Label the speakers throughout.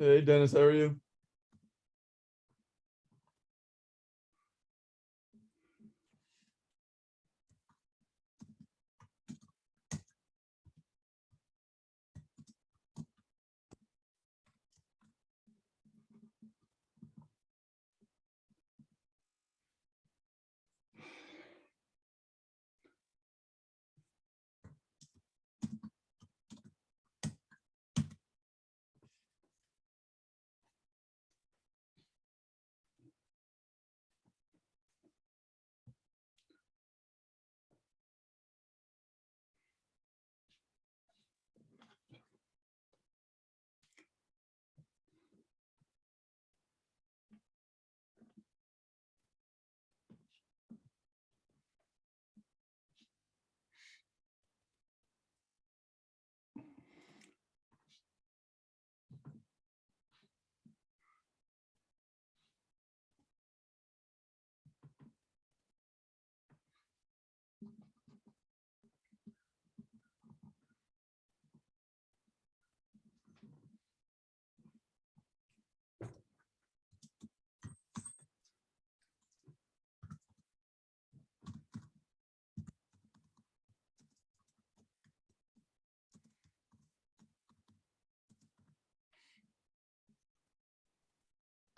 Speaker 1: Hey, Dennis, how are you?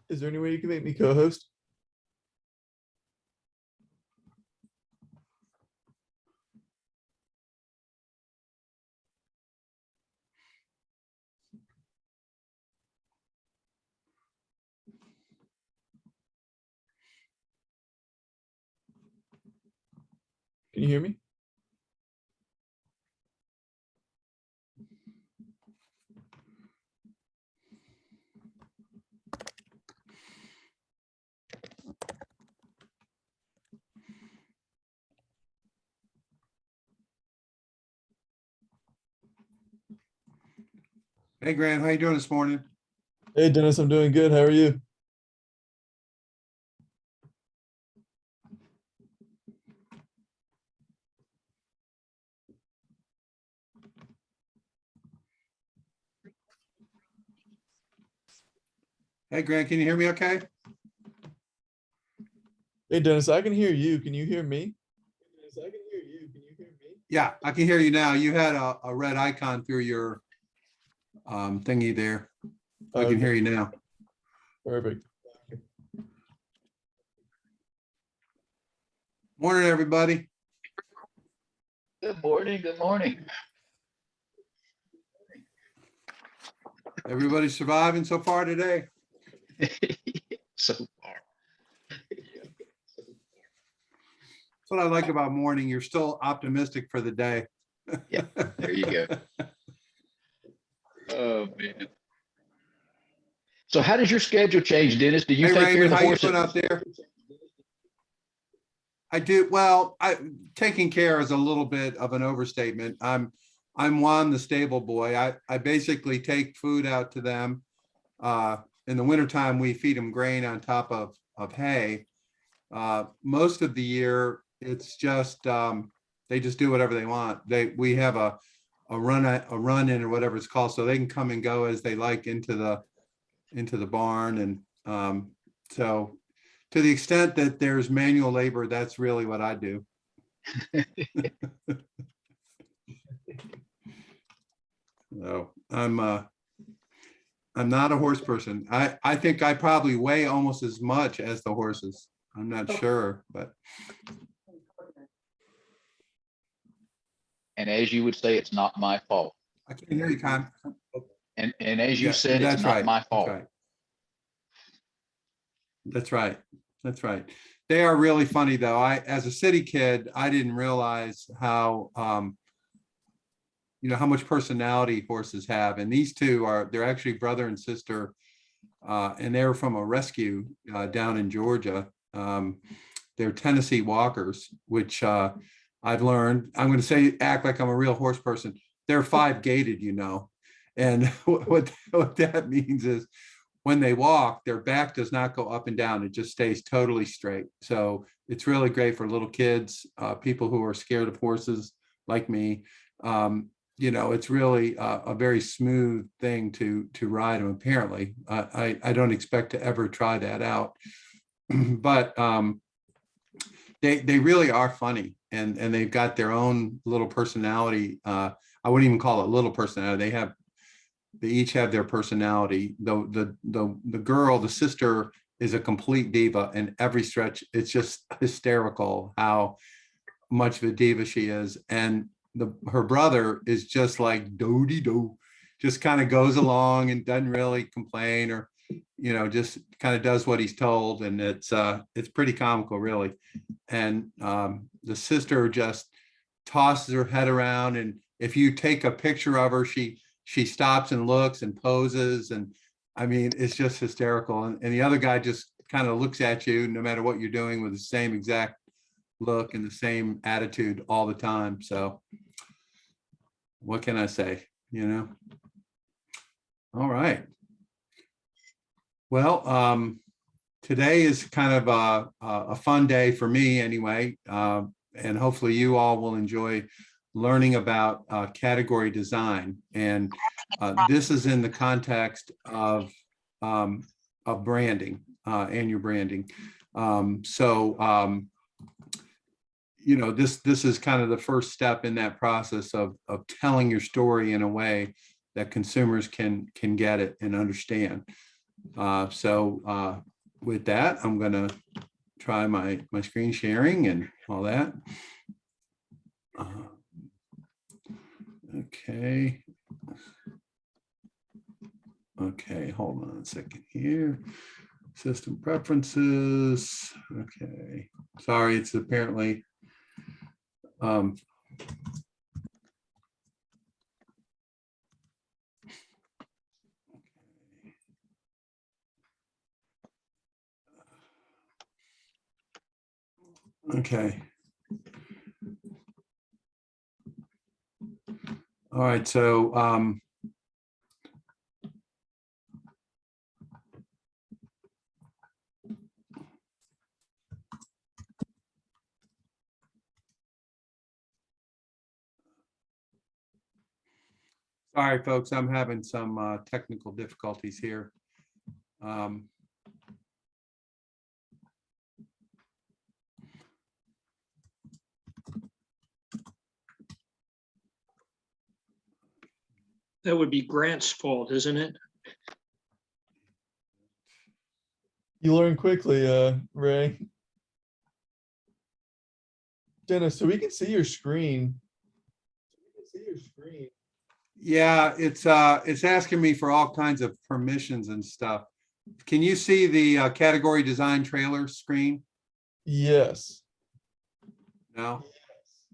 Speaker 1: Is there any way you can make me co-host? Can you hear me?
Speaker 2: Hey Grant, how you doing this morning?
Speaker 1: Hey, Dennis, I'm doing good. How are you?
Speaker 2: Hey Grant, can you hear me okay?
Speaker 1: Hey, Dennis, I can hear you. Can you hear me?
Speaker 2: Yeah, I can hear you now. You had a red icon through your thingy there. I can hear you now.
Speaker 1: Perfect.
Speaker 2: Morning, everybody.
Speaker 3: Good morning. Good morning.
Speaker 2: Everybody surviving so far today?
Speaker 3: So far.
Speaker 2: That's what I like about morning. You're still optimistic for the day.
Speaker 3: Yeah, there you go. Oh, man. So how does your schedule change, Dennis? Do you
Speaker 2: Hey
Speaker 3: take care
Speaker 2: Raymond,
Speaker 3: of the
Speaker 2: how you
Speaker 3: horses?
Speaker 2: doing out there? I do. Well, taking care is a little bit of an overstatement. I'm Juan, the stable boy. I basically take food out to them. In the wintertime, we feed them grain on top of hay. Most of the year, it's just they just do whatever they want. We have a run in or whatever it's called, so they can come and go as they like into the barn. And so to the extent that there's manual labor, that's really what I do. So I'm not a horse person. I think I probably weigh almost as much as the horses. I'm not sure, but
Speaker 3: And as you would say, it's not my fault.
Speaker 2: I can't hear you, Con.
Speaker 3: And as you
Speaker 2: Yeah,
Speaker 3: said, it's
Speaker 2: that's
Speaker 3: not
Speaker 2: right.
Speaker 3: my
Speaker 2: That's
Speaker 3: fault.
Speaker 2: right. That's right. That's right. They are really funny though. As a city kid, I didn't realize how, how much personality horses have. And these two they're actually brother and sister. And they're from a rescue down in Georgia. They're Tennessee walkers, which I've learned, I'm going to say, act like I'm a real horse person. They're 5 gated, and what that means is when they walk, their back does not go up and down. It just stays totally straight. So it's really great for little kids, people who are scared of horses like me. you know, it's really a very smooth thing to ride them. Apparently, I don't expect to ever try that out, but they really are funny, and they've got their own little personality. I wouldn't even call it little personality. They each have their personality. The girl, the sister, is a complete diva in every stretch. It's just hysterical how much of a diva she is, and her brother is just like do, just kind of goes along and doesn't really complain, or you know, just kind of does what he's told, and it's pretty comical, really. And the sister just tosses her head around, and if you take a picture of her, she stops and looks and poses, and I mean, it's just hysterical. And the other guy just kind of looks at you no matter what you're doing with the same exact look and the same attitude all the time. So what can I say, you know? All right. Well, today is kind of a fun day for me anyway, and hopefully you all will enjoy learning about category design. And this is in the context of branding and your branding. You know, this is kind of the first step in that process of telling your story in a way that consumers can get it and understand. With that, I'm gonna try my screen sharing and all that. Okay. Okay, hold on a second here. System preferences. Okay, sorry, it's apparently okay. All right, so sorry, folks, I'm having some technical difficulties here.
Speaker 4: That would be Grant's fault, isn't it?
Speaker 1: You learn quickly, Ray. Dennis, so we can see your screen.
Speaker 2: Yeah, it's asking me for all kinds of permissions and stuff. Can you see the category design trailer screen?
Speaker 1: Yes.
Speaker 2: No,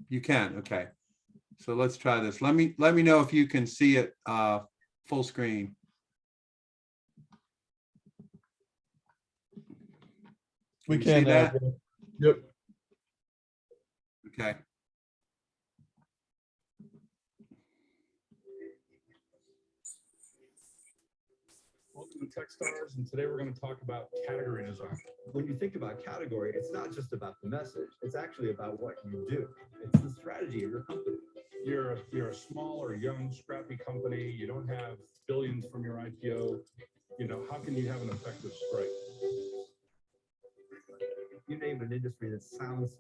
Speaker 2: you can. Okay, so let's try this. Let me know if you can see it full screen.
Speaker 1: We
Speaker 2: you see
Speaker 1: can.
Speaker 2: that?
Speaker 1: Yep.
Speaker 2: Okay.
Speaker 5: Welcome to Techstars, and today we're going to talk about category design.
Speaker 6: When you think about category, it's not just about the message. It's actually about what you do. It's the strategy of your company.
Speaker 5: You're a small or young, scrappy company. You don't have billions from your IPO. You know, how can you have an effective strike?
Speaker 6: You name an industry that sounds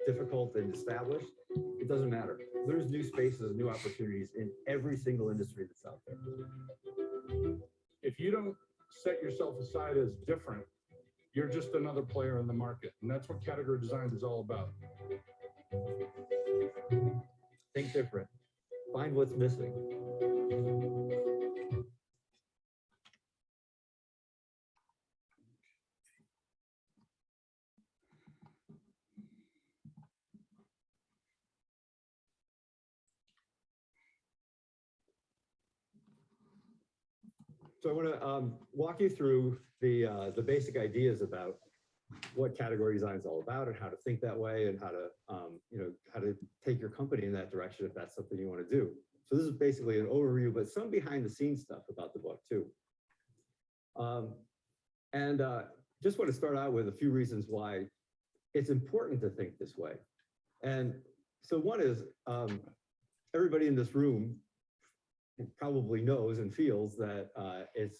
Speaker 6: difficult and established, it doesn't matter. There's new spaces, new opportunities in every single industry that's out there.
Speaker 5: If you don't set yourself aside as different, you're just another player in the market. And that's what category design is all about.
Speaker 6: Think different. Find what's missing. So I want to walk you through the basic ideas about what category design is all about and how to think that way and how to how to take your company in that direction if that's something you want to do. So this is basically an overview, but some behind the scenes stuff about the book too. Just want to start out with a few reasons why it's important to think this way. And so one is everybody in this room probably knows and feels that it's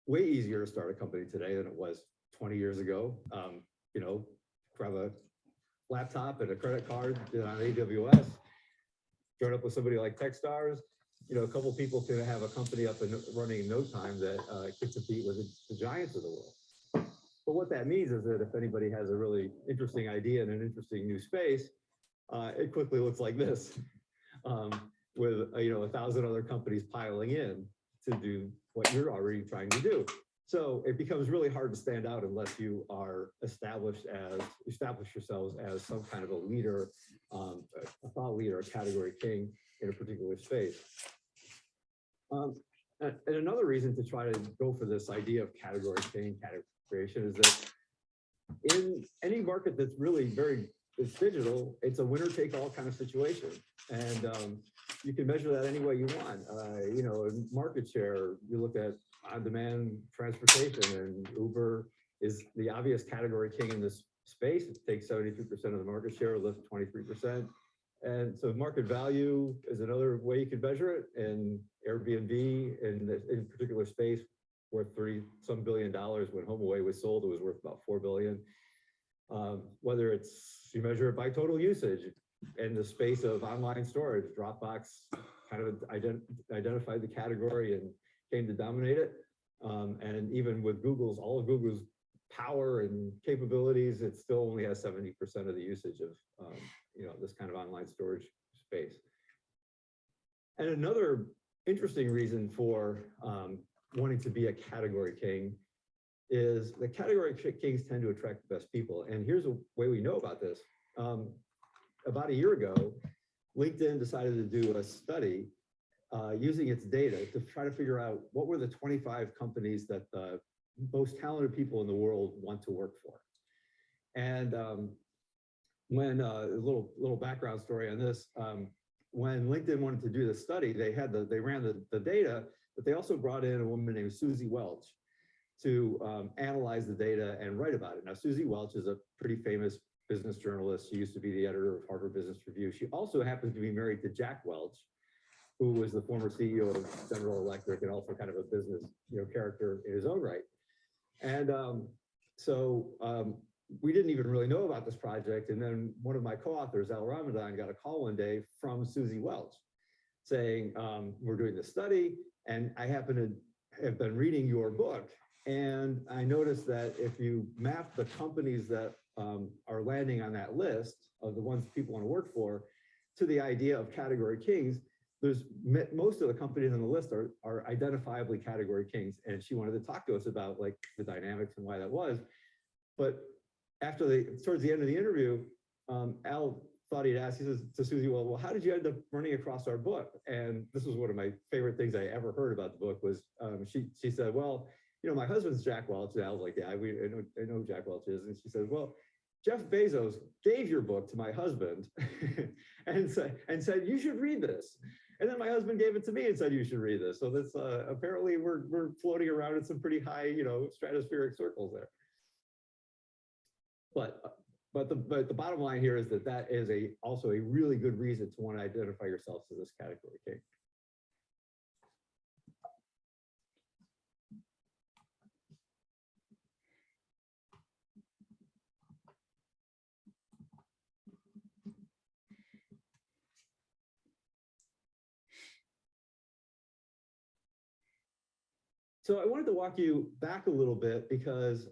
Speaker 6: way easier to start a company today than it was 20 years ago. You know, grab a laptop and a credit card on AWS, join up with somebody like Techstars. You know, a couple people can have a company up and running in no time that can compete with the giants of the world. But what that means is that if anybody has a really interesting idea in an interesting new space, it quickly looks like this, with you know, 1,000 other companies piling in to do what you're already trying to do. So it becomes really hard to stand out unless you are establish yourselves as some kind of a leader, a thought leader, a category king in a particular space. And another reason to try to go for this idea of category king, category creation, is that in any market that's really it's digital, it's a winner take all kind of situation. And you can measure that any way you want. You know, market share, you look at on-demand transportation, and Uber is the obvious category king in this space. It takes 72% of the market share, Lyft 23%. And so market value is another way you can measure it. And Airbnb in particular space worth $30-some billion. When HomeAway was sold, it was worth about $4 billion. Whether it's, you measure it by total usage in the space of online storage, Dropbox kind of identified the category and came to dominate it. And even with all of Google's power and capabilities, it still only has 70% of the usage of you know, this kind of online storage space. And another interesting reason for wanting to be a category king is the category kings tend to attract the best people. And here's a way we know about this. About a year ago, LinkedIn decided to do a study using its data to try to figure out what were the 25 companies that the most talented people in the world want to work for. And when a little background story on this, when LinkedIn wanted to do this study, they ran the data, but they also brought in a woman named Susie Welch to analyze the data and write about it. Now, Susie Welch is a pretty famous business journalist. She used to be the editor of Harvard Business Review. She also happens to be married to Jack Welch, who was the former CEO of General Electric and also kind of a business, you know, character in his own right. And we didn't even really know about this project. And then one of my co-authors, Al Ramadan, got a call one day from Susie Welch saying, we're doing this study, and I happen to have been reading your book. And I noticed that if you map the companies that are landing on that list of the ones people want to work for to the idea of category kings, there's most of the companies on the list are identifiably category kings. And she wanted to talk to us about like the dynamics and why that was. But towards the end of the interview, Al thought he'd ask, he says to Susie, well, how did you end up running across our book? And this was one of my favorite things I ever heard about the book was she said, well, you know, my husband's Jack Welch. And I was like, yeah, I know who Jack Welch is. And she said, well, Jeff Bezos gave your book to my husband and said, you should read this. And then my husband gave it to me and said, you should read this. So this apparently we're floating around in some pretty high, you know, stratospheric circles there. But the bottom line here is that is also a really good reason to want to identify yourselves as this category king. So I wanted to walk you back a little bit because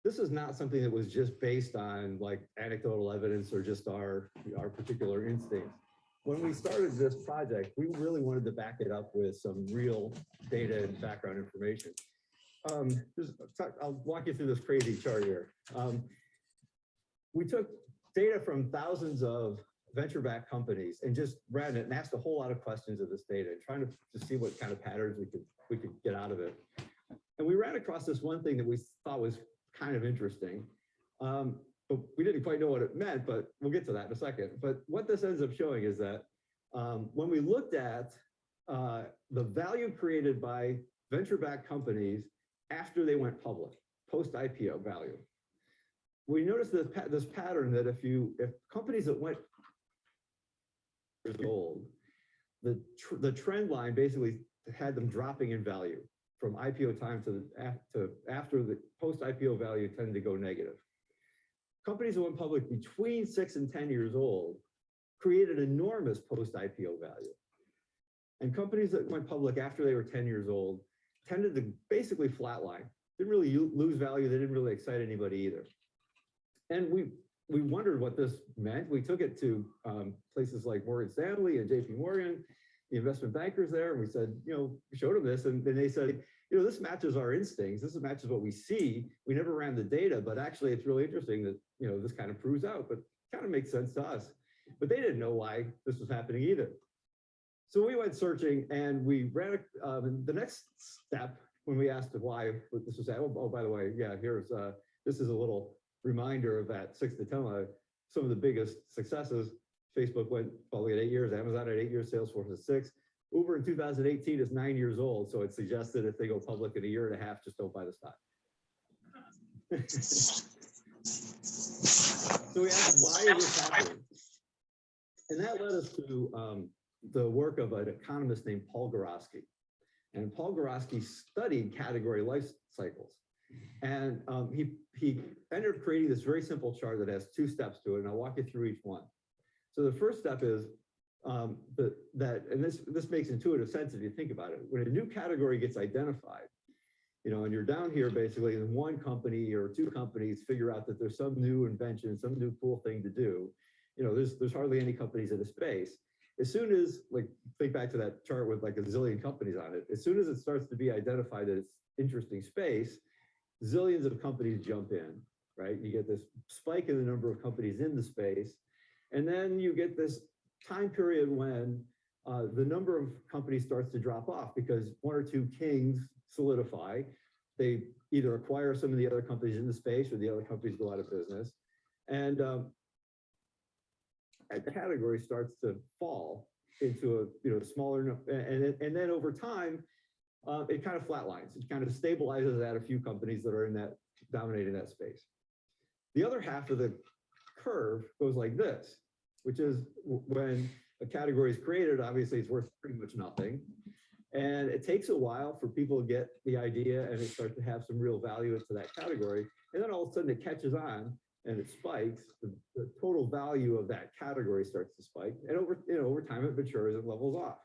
Speaker 6: this is not something that was just based on like anecdotal evidence or just our particular instincts. When we started this project, we really wanted to back it up with some real data and background information. I'll walk you through this crazy chart here. We took data from thousands of venture-backed companies and just ran it and asked a whole lot of questions of this data and trying to see what kind of patterns we could get out of it. And we ran across this one thing that we thought was kind of interesting, but we didn't quite know what it meant, but we'll get to that in a second. But what this ends up showing is that when we looked at the value created by venture-backed companies after they went public, post-IPO value, we noticed this pattern that if companies that went old, the trend line basically had them dropping in value from IPO time to after the post IPO value tended to go negative. Companies that went public between 6 and 10 years old created enormous post IPO value. And companies that went public after they were 10 years old tended to basically flatline. Didn't really lose value. They didn't really excite anybody either. And we wondered what this meant. We took it to places like Morgan Stanley and JP Morgan, the investment bankers there, and we said, we showed them this, and then they said, this matches our instincts. This matches what we see. We never ran the data, but actually it's really interesting that, this kind of proves out, but kind of makes sense to us. But they didn't know why this was happening either. So we went searching, and we ran the next step when we asked why this was happening. Oh, by the way, yeah, this is a little reminder of that 6 to 10. Some of the biggest successes. Facebook went public at 8 years, Amazon at 8 years, Salesforce at 6. Uber in 2018 is 9 years old, so it suggests that if they go public in a year and a half, just don't buy the stock. So we asked, why is this happening? And that led us to the work of an economist named Paul Gorosky. And Paul Gorosky studied category life cycles. And he ended up creating this very simple chart that has 2 steps to it, and I'll walk you through each one. So the first step is and this makes intuitive sense if you think about it. When a new category gets identified, and you're down here basically, and one company or 2 companies figure out that there's some new invention, some new cool thing to do. There's hardly any companies in the space. As soon as, think back to that chart with like a zillion companies on it, as soon as it starts to be identified that it's interesting space, zillions of companies jump in, right? You get this spike in the number of companies in the space. And then you get this time period when the number of companies starts to drop off because 1 or 2 kings solidify. They either acquire some of the other companies in the space or the other companies go out of business. And the category starts to fall into a smaller, and then over time, it kind of flatlines. It kind of stabilizes at a few companies that are dominating that space. The other half of the curve goes like this, which is when a category is created, obviously it's worth pretty much nothing. And it takes a while for people to get the idea and it starts to have some real value into that category. And then all of a sudden it catches on and it spikes. The total value of that category starts to spike. And over time it matures and levels off.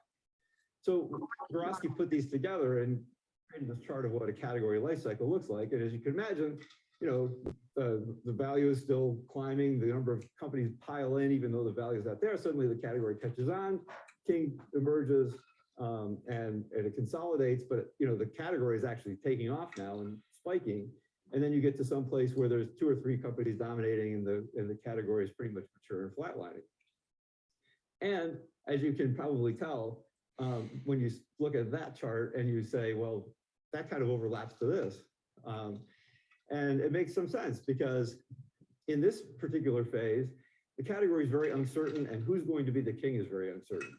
Speaker 6: So Gorosky put these together and created this chart of what a category life cycle looks like. And as you can imagine, the value is still climbing. The number of companies pile in, even though the value is not there. Suddenly the category catches on, king emerges, and it consolidates. But the category is actually taking off now and spiking. And then you get to some place where there's 2 or 3 companies dominating, and the category is pretty much mature and flatlining. And as you can probably tell, when you look at that chart and you say, well, that kind of overlaps to this. And it makes some sense because in this particular phase, the category is very uncertain and who's going to be the king is very uncertain.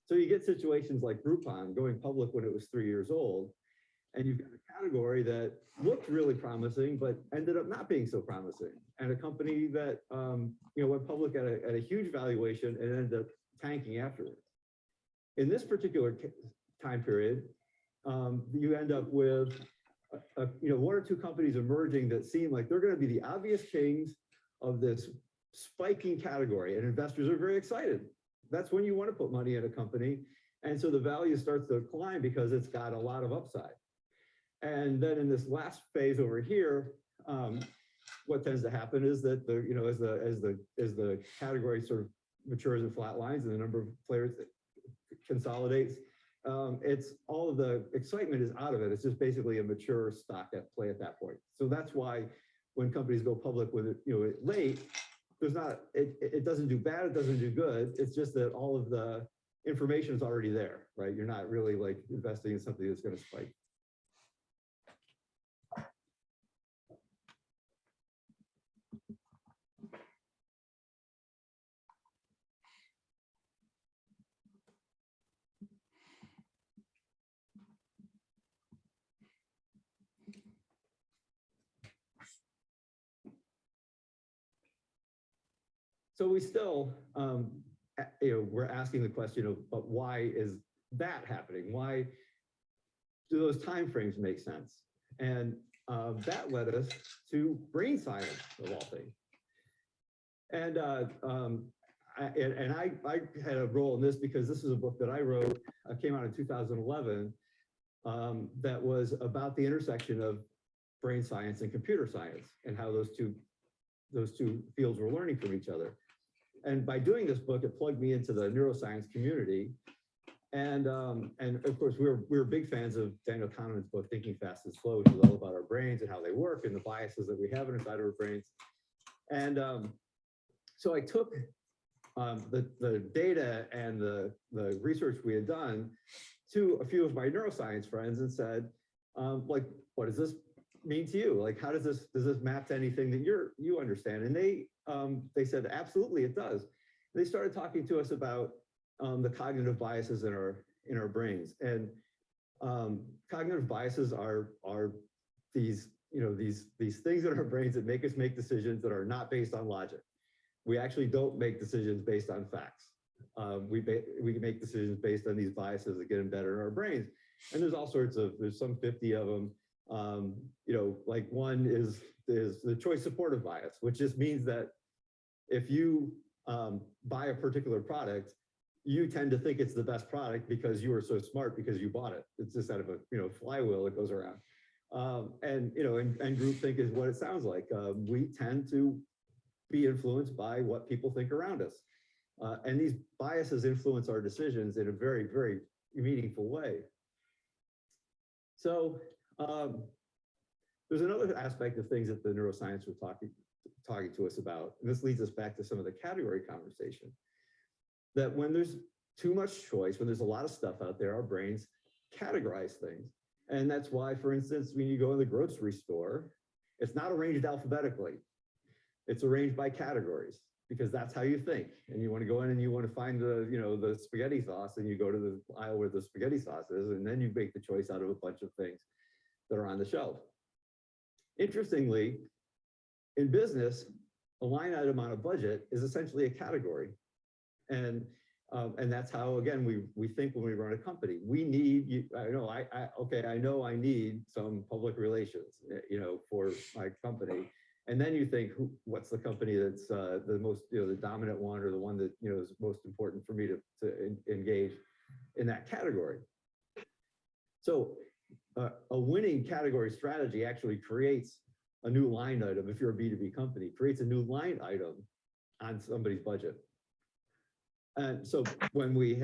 Speaker 6: So you get situations like Groupon going public when it was 3 years old, and you've got a category that looked really promising, but ended up not being so promising. And a company that went public at a huge valuation and ended up tanking afterwards. In this particular time period, you end up with 1 or 2 companies emerging that seem like they're going to be the obvious kings of this spiking category, and investors are very excited. That's when you want to put money in a company, and so the value starts to climb because it's got a lot of upside. And then in this last phase over here, what tends to happen is that as the category sort of matures and flatlines, and the number of players that consolidates, it's all of the excitement is out of it. It's just basically a mature stock at play at that point. So that's why when companies go public with it, late, it doesn't do bad, it doesn't do good. It's just that all of the information is already there, right? You're not really like investing in something that's going to spike. So we still we're asking the question of, but why is that happening? Why do those timeframes make sense? And that led us to brain science of all things. And I had a role in this because this is a book that I wrote, came out in 2011, that was about the intersection of brain science and computer science and how those two fields were learning from each other. And by doing this book, it plugged me into the neuroscience community. And of course, we were big fans of Daniel Kahneman's book, Thinking Fast and Slow, which is all about our brains and how they work and the biases that we have inside our brains. And so I took the data and the research we had done to a few of my neuroscience friends and said, like, what does this mean to you? Like, how does this map to anything that you understand? And they said, absolutely, it does. They started talking to us about the cognitive biases in our brains. And cognitive biases are these things in our brains that make us make decisions that are not based on logic. We actually don't make decisions based on facts. We make decisions based on these biases that get embedded in our brains. And there's some 50 of them. Like one is the choice supportive bias, which just means that if you buy a particular product, you tend to think it's the best product because you were so smart because you bought it. It's just out of a flywheel that goes around. And groupthink is what it sounds like. We tend to be influenced by what people think around us. And these biases influence our decisions in a very, very meaningful way. So there's another aspect of things that the neuroscience were talking to us about. And this leads us back to some of the category conversation. That when there's too much choice, when there's a lot of stuff out there, our brains categorize things. And that's why, for instance, when you go in the grocery store, it's not arranged alphabetically. It's arranged by categories because that's how you think. And you want to go in and you want to find the spaghetti sauce, and you go to the aisle where the spaghetti sauce is, and then you make the choice out of a bunch of things that are on the shelf. Interestingly, in business, a line item on a budget is essentially a category. And that's how, again, we think when we run a company. We need, I know I need some public relations, for my company. And then you think, what's the company that's the most, the dominant one, or the one that, is most important for me to engage in that category. So a winning category strategy actually creates a new line item. If you're a B2B company, creates a new line item on somebody's budget. And so when we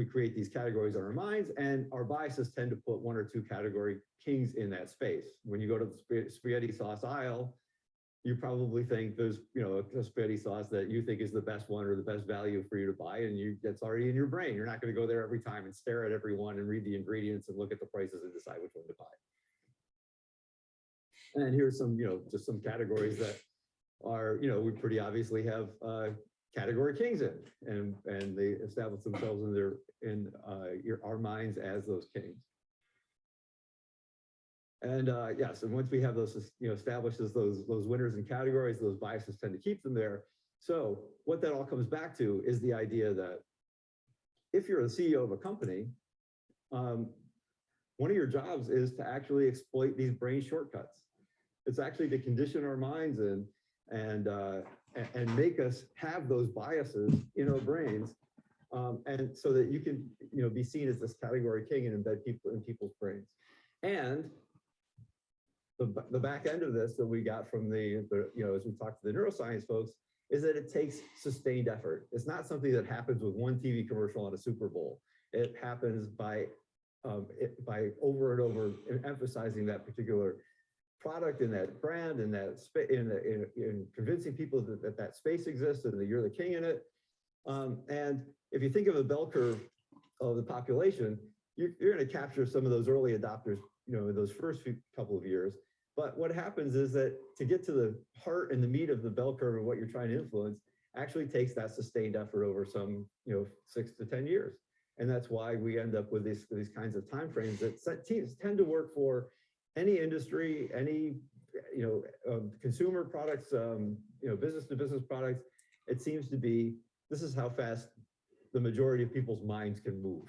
Speaker 6: create these categories in our minds, and our biases tend to put one or two category kings in that space. When you go to the spaghetti sauce aisle, you probably think there's, a spaghetti sauce that you think is the best one or the best value for you to buy, and that's already in your brain. You're not going to go there every time and stare at every one and read the ingredients and look at the prices and decide which one to buy. And here's some, just some categories that are, we pretty obviously have category kings in, and they establish themselves in our minds as those kings. And yes, and once we have those, established as those winners in categories, those biases tend to keep them there. So what that all comes back to is the idea that if you're the CEO of a company, one of your jobs is to actually exploit these brain shortcuts. It's actually to condition our minds and make us have those biases in our brains, and so that you can, be seen as this category king and embed people in people's brains. And the back end of this that we got from the as we talked to the neuroscience folks, is that it takes sustained effort. It's not something that happens with one TV commercial on a Super Bowl. It happens by over and over emphasizing that particular product and that brand and that in convincing people that space exists and that you're the king in it. And if you think of a bell curve of the population, you're going to capture some of those early adopters, in those first couple of years. But what happens is that to get to the heart and the meat of the bell curve and what you're trying to influence actually takes that sustained effort over some, 6 to 10 years. And that's why we end up with these kinds of timeframes that tend to work for any industry, any, consumer products, business to business products. It seems to be this is how fast the majority of people's minds can move.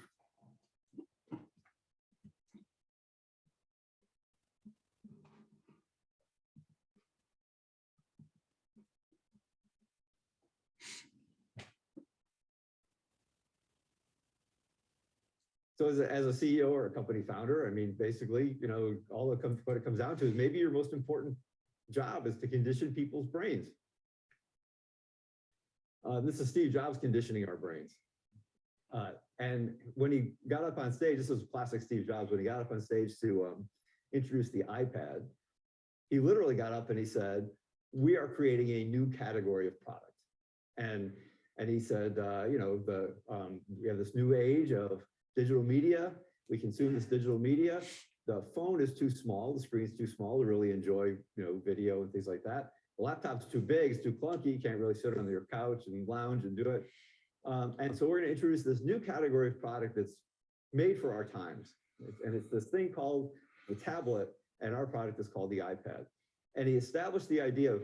Speaker 6: So as a CEO or a company founder, I mean, basically, you know, what it comes down to is maybe your most important job is to condition people's brains. This is Steve Jobs conditioning our brains. And when he got up on stage, this was classic Steve Jobs, when he got up on stage to introduce the iPad, he literally got up and he said, we are creating a new category of product. And he said, you know, we have this new age of digital media. We consume this digital media. The phone is too small. The screen's too small to really enjoy, you know, video and things like that. The laptop's too big. It's too clunky. You can't really sit on your couch and lounge and do it. And so we're going to introduce this new category of product that's made for our times. And it's this thing called the tablet, and our product is called the iPad. And he established the idea of,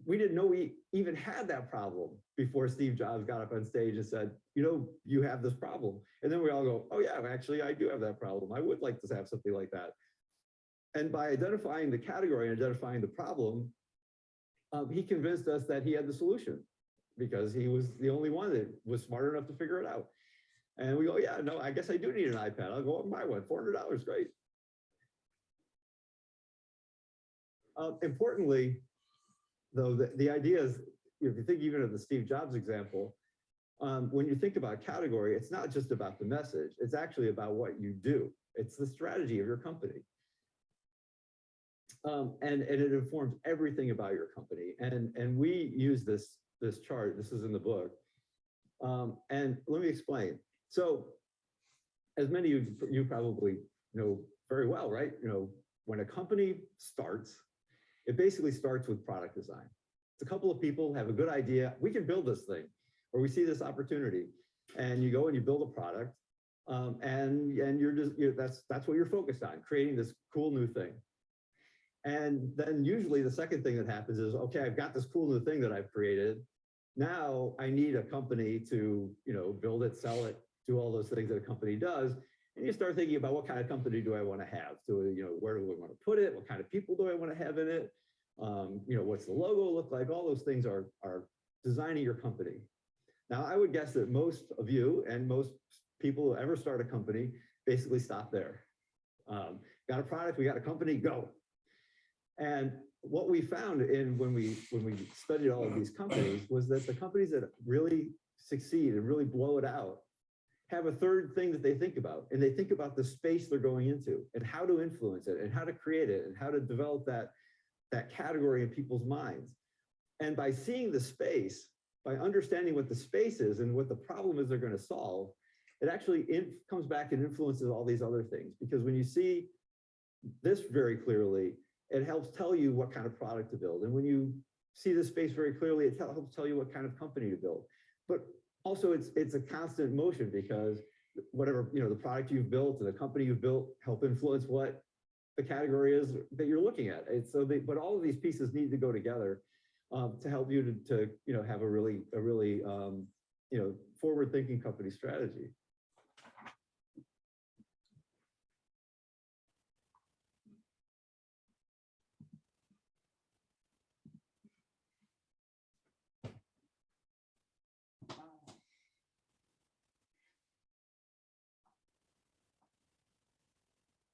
Speaker 6: we didn't know we even had that problem before Steve Jobs got up on stage and said, you know, you have this problem. And then we all go, oh yeah, actually I do have that problem. I would like to have something like that. And by identifying the category and identifying the problem, he convinced us that he had the solution, because he was the only one that was smart enough to figure it out. And we go, yeah, no, I guess I do need an iPad. I'll go out and buy one, $400, great. Importantly, though, the idea is, if you think even of the Steve Jobs example, when you think about category, it's not just about the message, it's actually about what you do. It's the strategy of your company. And it informs everything about your company. And we use this chart, this is in the book. And let me explain. So as many of you probably know very well, right? You know, when a company starts, it basically starts with product design. It's a couple of people have a good idea, we can build this thing, or we see this opportunity, and you go and you build a product, and that's what you're focused on, creating this cool new thing. And then usually the second thing that happens is, okay, I've got this cool new thing that I've created. Now I need a company to, you know, build it, sell it, do all those things that a company does. And you start thinking about, what kind of company do I want to have? So, you know, where do I want to put it? What kind of people do I want to have in it? You know, what's the logo look like? All those things are designing your company. Now, I would guess that most of you and most people who ever start a company basically stop there. Got a product, we got a company, go. And what we found when we studied all of these companies was that the companies that really succeed and really blow it out have a third thing that they think about, and they think about the space they're going into and how to influence it and how to create it and how to develop that category in people's minds. And by seeing the space, by understanding what the space is and what the problem is they're going to solve, it actually comes back and influences all these other things. Because when you see this very clearly, it helps tell you what kind of product to build. And when you see the space very clearly, it helps tell you what kind of company to build. But also it's a constant motion, because whatever, you know, the product you've built and the company you've built help influence what the category is that you're looking at. It's but all of these pieces need to go together to help you to you know, have a really you know, forward-thinking company strategy.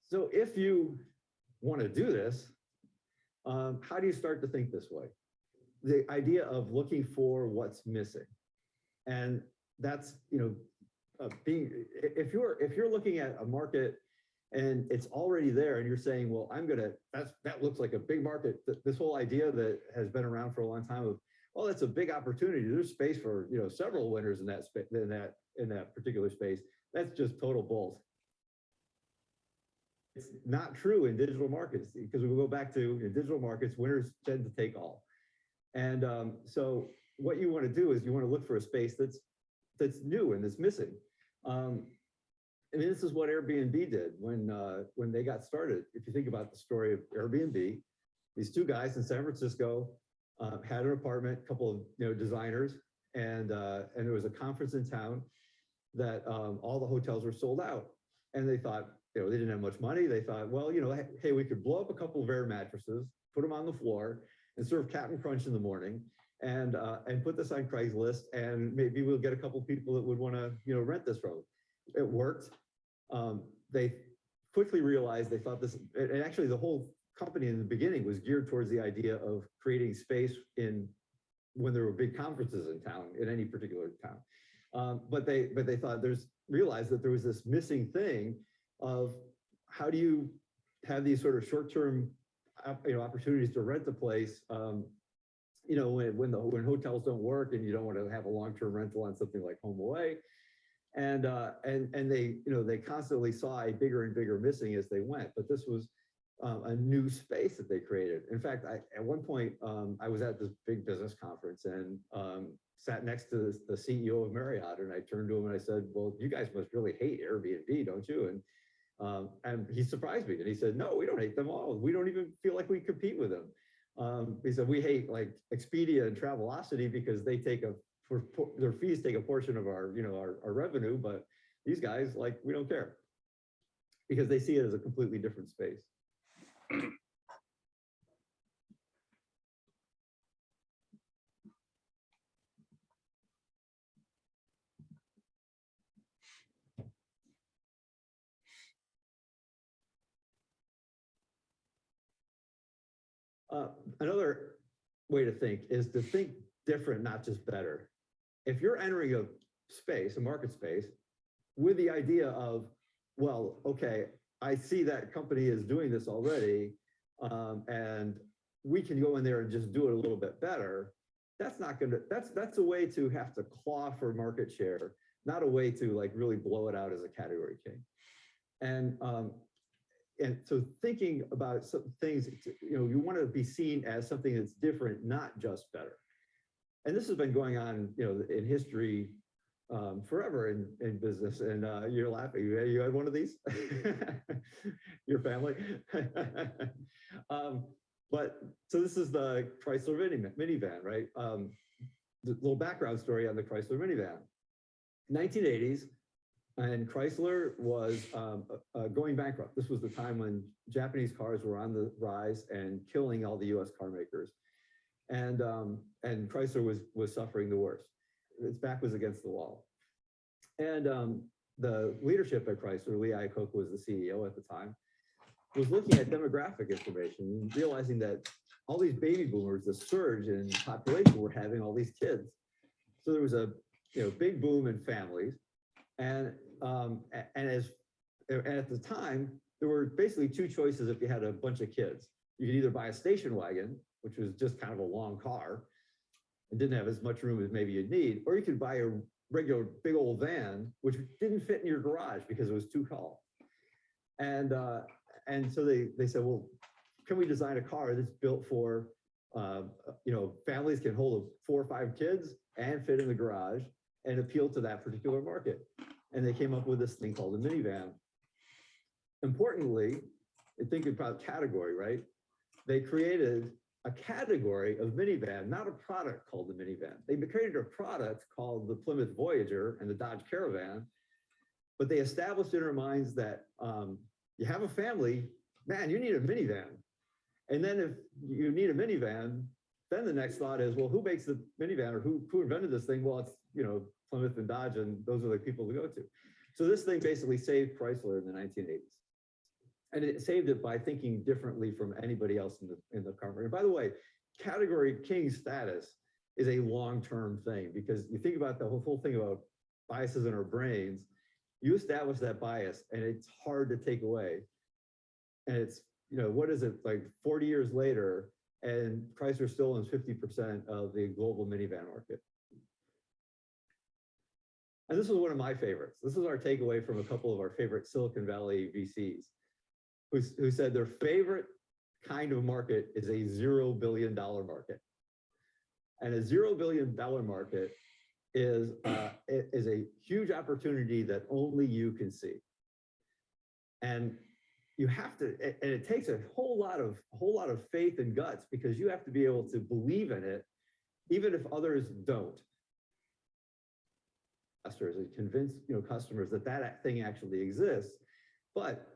Speaker 6: So if you want to do this, how do you start to think this way? The idea of looking for what's missing. And that's, you know, if you're looking at a market and it's already there and you're saying, well, that looks like a big market. This whole idea that has been around for a long time of, well, that's a big opportunity. There's space for, you know, several winners in that particular space. That's just total bull. It's not true in digital markets, because we go back to, in digital markets, winners tend to take all. And so what you want to do is you want to look for a space that's new and that's missing. And this is what Airbnb did when they got started. If you think about the story of Airbnb, these two guys in San Francisco had an apartment, a couple of, you know, designers, and there was a conference in town that all the hotels were sold out. And they thought, they didn't have much money. They thought, well, hey, we could blow up a couple of air mattresses, put them on the floor, and serve Captain Crunch in the morning, and put this on Craigslist, and maybe we'll get a couple people that would want to, rent this from. It worked. They quickly realized they thought this, and actually the whole company in the beginning was geared towards the idea of creating space when there were big conferences in town, in any particular town. But they thought realized that there was this missing thing of how do you have these sort of short-term opportunities to rent the place, when hotels don't work and you don't want to have a long-term rental on something like Home Away. And they constantly saw a bigger and bigger missing as they went, but this was a new space that they created. In fact, at one point, I was at this big business conference and sat next to the CEO of Marriott, and I turned to him and I said, well, you guys must really hate Airbnb, don't you? And he surprised me, and he said, no, we don't hate them all. We don't even feel like we compete with them. He said, we hate like Expedia and Travelocity because they their fees take a portion of our revenue, but these guys, like, we don't care because they see it as a completely different space. Another way to think is to think different, not just better. If you're entering a space, a market space, with the idea of, well, okay, I see that company is doing this already, and we can go in there and just do it a little bit better. That's a way to have to claw for market share, not a way to like really blow it out as a category king. And so thinking about some things, you want to be seen as something that's different, not just better. And this has been going on, in history forever in business. And you're laughing. You had one of these? Your family? But so this is the Chrysler Minivan, right? The little background story on the Chrysler Minivan. 1980s, and Chrysler was going bankrupt. This was the time when Japanese cars were on the rise and killing all the US car makers. And Chrysler was suffering the worst. Its back was against the wall. And the leadership at Chrysler, Lee Iacocca was the CEO at the time, was looking at demographic information and realizing that all these baby boomers, the surge in population, were having all these kids. So there was a big boom in families. And at the time, there were basically two choices if you had a bunch of kids. You could either buy a station wagon, which was just kind of a long car and didn't have as much room as maybe you'd need, or you could buy a regular big old van, which didn't fit in your garage because it was too tall. And so they said, well, can we design a car that's built for, families can hold 4 or 5 kids and fit in the garage and appeal to that particular market? And they came up with this thing called a minivan. Importantly, think about category, right? They created a category of minivan, not a product called the minivan. They created a product called the Plymouth Voyager and the Dodge Caravan, but they established in their minds that you have a family, man, you need a minivan. And then if you need a minivan, then the next thought is, well, who makes the minivan, or who invented this thing? Well, it's, Plymouth and Dodge, and those are the people to go to. So this thing basically saved Chrysler in the 1980s. And it saved it by thinking differently from anybody else in the car market. And by the way, category king status is a long-term thing, because you think about the whole thing about biases in our brains. You establish that bias and it's hard to take away. And it's, what is it, like 40 years later, and Chrysler still owns 50% of the global minivan market. And this was one of my favorites. This is our takeaway from a couple of our favorite Silicon Valley VCs, who said their favorite kind of market is a $0 billion market. And a $0 billion market is a huge opportunity that only you can see. And you have to, and it takes a whole lot of faith and guts, because you have to be able to believe in it, even if others don't. investors and convince, customers that that thing actually exists. But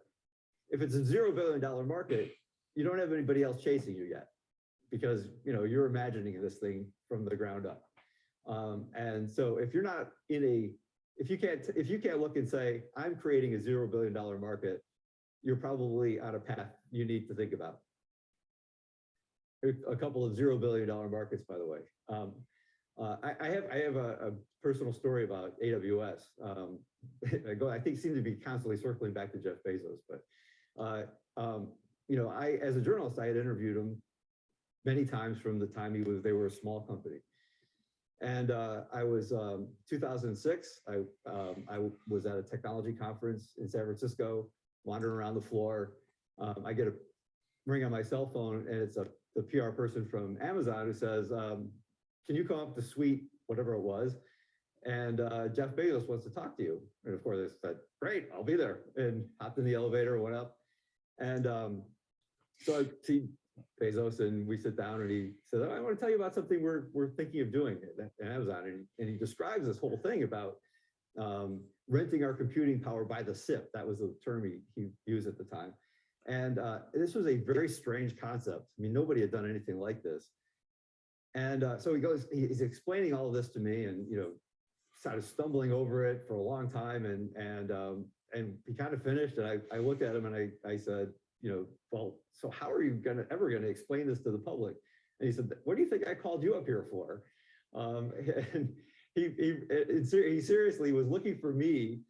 Speaker 6: if it's a $0 billion market, you don't have anybody else chasing you yet, because you're imagining this thing from the ground up. And so if you're not if you can't look and say, I'm creating a $0 billion market, you're probably on a path you need to think about. A couple of $0 billion markets, by the way. I have a personal story about AWS. I think seem to be constantly circling back to Jeff Bezos, but as a journalist, I had interviewed him many times from the time they were a small company. And I was 2006. I was at a technology conference in San Francisco, wandering around the floor. I get a ring on my cell phone, and it's the PR person from Amazon who says, "Can you come up to suite whatever it was? And Jeff Bezos wants to talk to you." And of course, I said, "Great, I'll be there." And hopped in the elevator, went up, and so I see Bezos, and we sit down, and he said, "I want to tell you about something we're thinking of doing at Amazon." And he describes this whole thing about renting our computing power by the SIP. That was the term he used at the time. And this was a very strange concept. I mean, nobody had done anything like this. And so he's explaining all of this to me, and started stumbling over it for a long time, and he kind of finished, and I looked at him, and I said, "Well, so how are you ever gonna explain this to the public?" And he said, "What do you think I called you up here for?" And he seriously was looking for me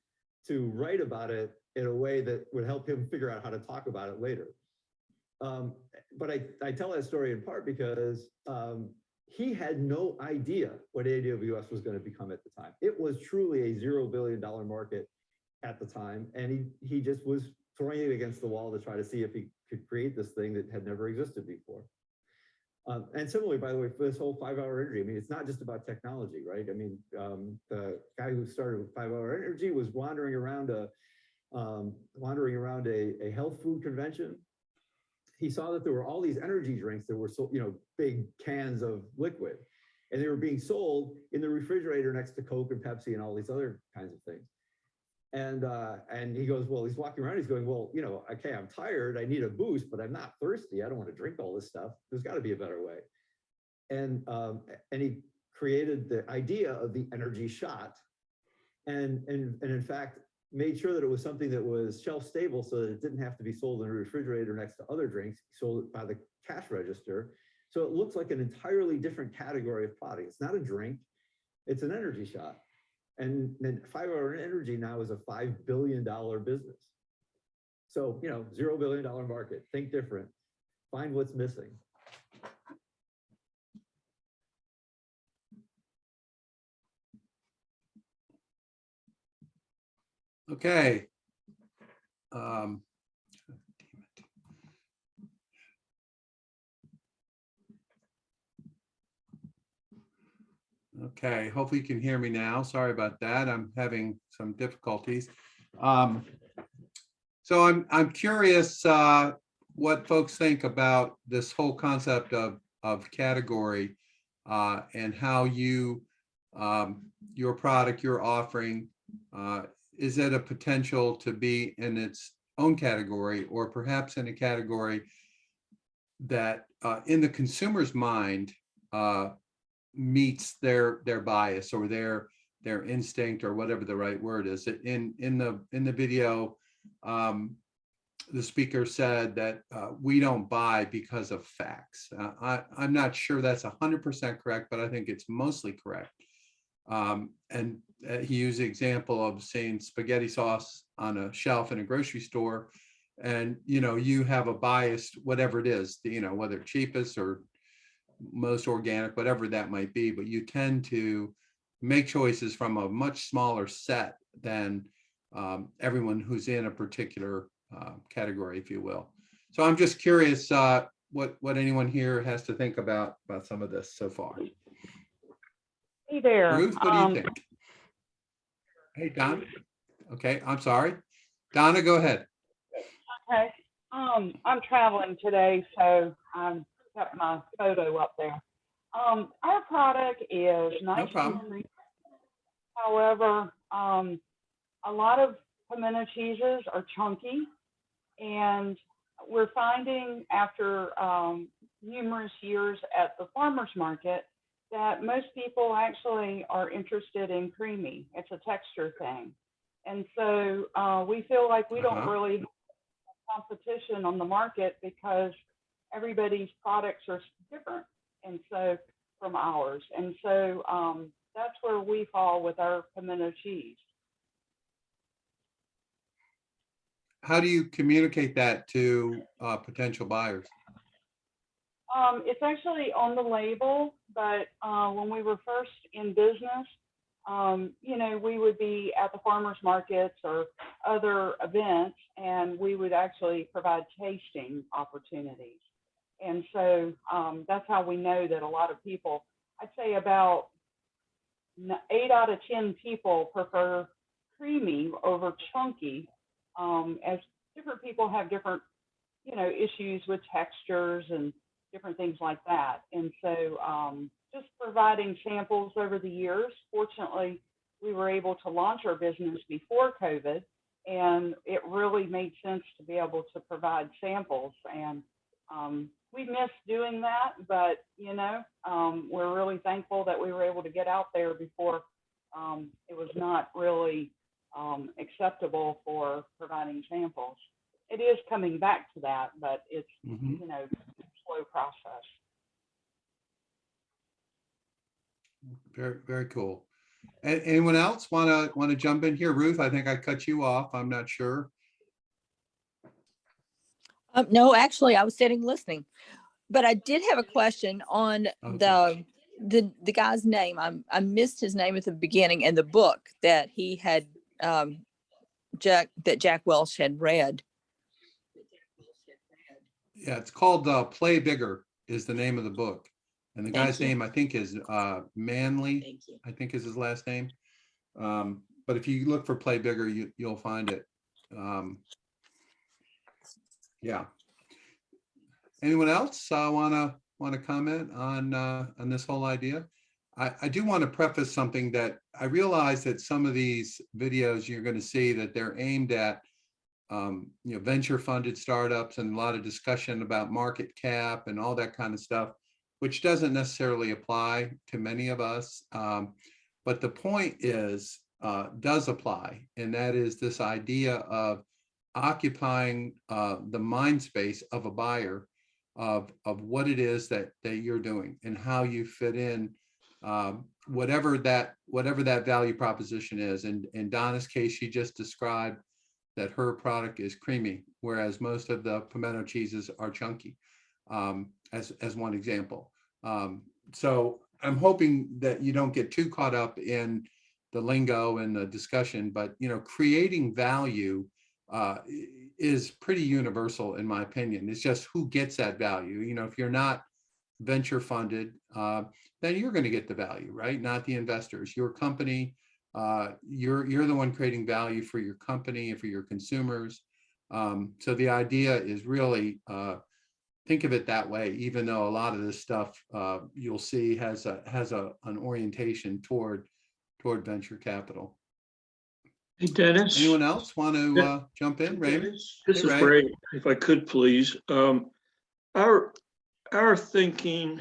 Speaker 6: to write about it in a way that would help him figure out how to talk about it later. But I tell that story in part because he had no idea what AWS was going to become at the time. It was truly a $0 billion market at the time, and he just was throwing it against the wall to try to see if he could create this thing that had never existed before. And similarly, by the way, for this whole 5-hour energy, I mean, it's not just about technology, right? I mean, the guy who started with 5-hour energy was wandering around a health food convention. He saw that there were all these energy drinks that were so, big cans of liquid, and they were being sold in the refrigerator next to Coke and Pepsi and all these other kinds of things. And he goes, well, he's walking around, he's going, well, okay, I'm tired, I need a boost, but I'm not thirsty. I don't want to drink all this stuff. There's got to be a better way. And he created the idea of the energy shot, and in fact, made sure that it was something that was shelf stable, so that it didn't have to be sold in a refrigerator next to other drinks. He sold it by the cash register. So it looks like an entirely different category of product. It's not a drink, it's an energy shot. And then 5-hour energy now is a $5 billion business. So, $0 billion market, think different, find what's missing.
Speaker 2: Okay. Okay, hopefully you can hear me now. Sorry about that. I'm having some difficulties. So I'm curious what folks think about this whole concept of category and how your product, your offering, is it a potential to be in its own category, or perhaps in a category that in the consumer's mind meets their bias or their instinct, or whatever the right word is. In the video, the speaker said that we don't buy because of facts. I'm not sure that's 100% correct, but I think it's mostly correct. And he used the example of seeing spaghetti sauce on a shelf in a grocery store, and you have a bias, whatever it is, whether cheapest or most organic, whatever that might be, but you tend to make choices from a much smaller set than everyone who's in a particular category, if you will. So I'm just curious what anyone here has to think about some of this so far.
Speaker 7: Hey there.
Speaker 2: Ruth, what do you think? Hey, Don. Okay, I'm sorry. Donna, go ahead.
Speaker 7: Okay. I'm traveling today, so I've got my photo up there. Our product is
Speaker 2: No problem.
Speaker 7: However, a lot of pimento cheeses are chunky, and we're finding after numerous years at the farmer's market that most people actually are interested in creamy. It's a texture thing. And so we feel like we don't
Speaker 2: Uh-huh.
Speaker 7: really have competition on the market because everybody's products are different. And so from ours. And so that's where we fall with our pimento cheese.
Speaker 2: How do you communicate that to potential buyers?
Speaker 7: It's actually on the label, but when we were first in business, you know, we would be at the farmers markets or other events, and we would actually provide tasting opportunities. And so that's how we know that a lot of people, I'd say about 8 out of 10 people prefer creamy over chunky, as different people have different, you know, issues with textures and different things like that. And so just providing samples over the years. Fortunately, we were able to launch our business before COVID, and it really made sense to be able to provide samples. And we miss doing that, but you know, we're really thankful that we were able to get out there before it was not really acceptable for providing samples. It is coming back to that, but it's,
Speaker 2: Mhm.
Speaker 7: you know, a slow process.
Speaker 2: Very, very cool. Anyone else want to jump in here? Ruth, I think I cut you off. I'm not sure.
Speaker 8: No, actually, I was sitting listening, but I did have a question on
Speaker 2: Okay.
Speaker 8: the guy's name. I missed his name at the beginning, and the book that he had Jack Welch had read.
Speaker 2: Yeah, it's called Play Bigger is the name of the book. And the
Speaker 8: Thank
Speaker 2: guy's
Speaker 8: you.
Speaker 2: name, I think, is Manley,
Speaker 8: Thank you.
Speaker 2: I think is his last name. But if you look for Play Bigger, you'll find it. Yeah. Anyone else want to comment on this whole idea? I do want to preface something that I realize that some of these videos you're going to see that they're aimed at you know, venture funded startups and a lot of discussion about market cap and all that kind of stuff, which doesn't necessarily apply to many of us. But the point is, does apply. And that is this idea of occupying the mind space of a buyer of what it is that you're doing and how you fit in whatever that value proposition is. And in Donna's case, she just described that her product is creamy, whereas most of the pimento cheeses are chunky, as one example. So I'm hoping that you don't get too caught up in the lingo and the discussion, but you know, creating value is pretty universal in my opinion. It's just who gets that value. You know, if you're not venture funded, then you're going to get the value, right? Not the investors. Your company. You're the one creating value for your company and for your consumers. So the idea is really think of it that way, even though a lot of this stuff you'll see has an orientation toward venture capital.
Speaker 4: Hey, Dennis.
Speaker 2: Anyone else want to jump in? Ray?
Speaker 4: This
Speaker 2: Hey,
Speaker 4: is
Speaker 2: Ray.
Speaker 4: Ray, if I could please. Our thinking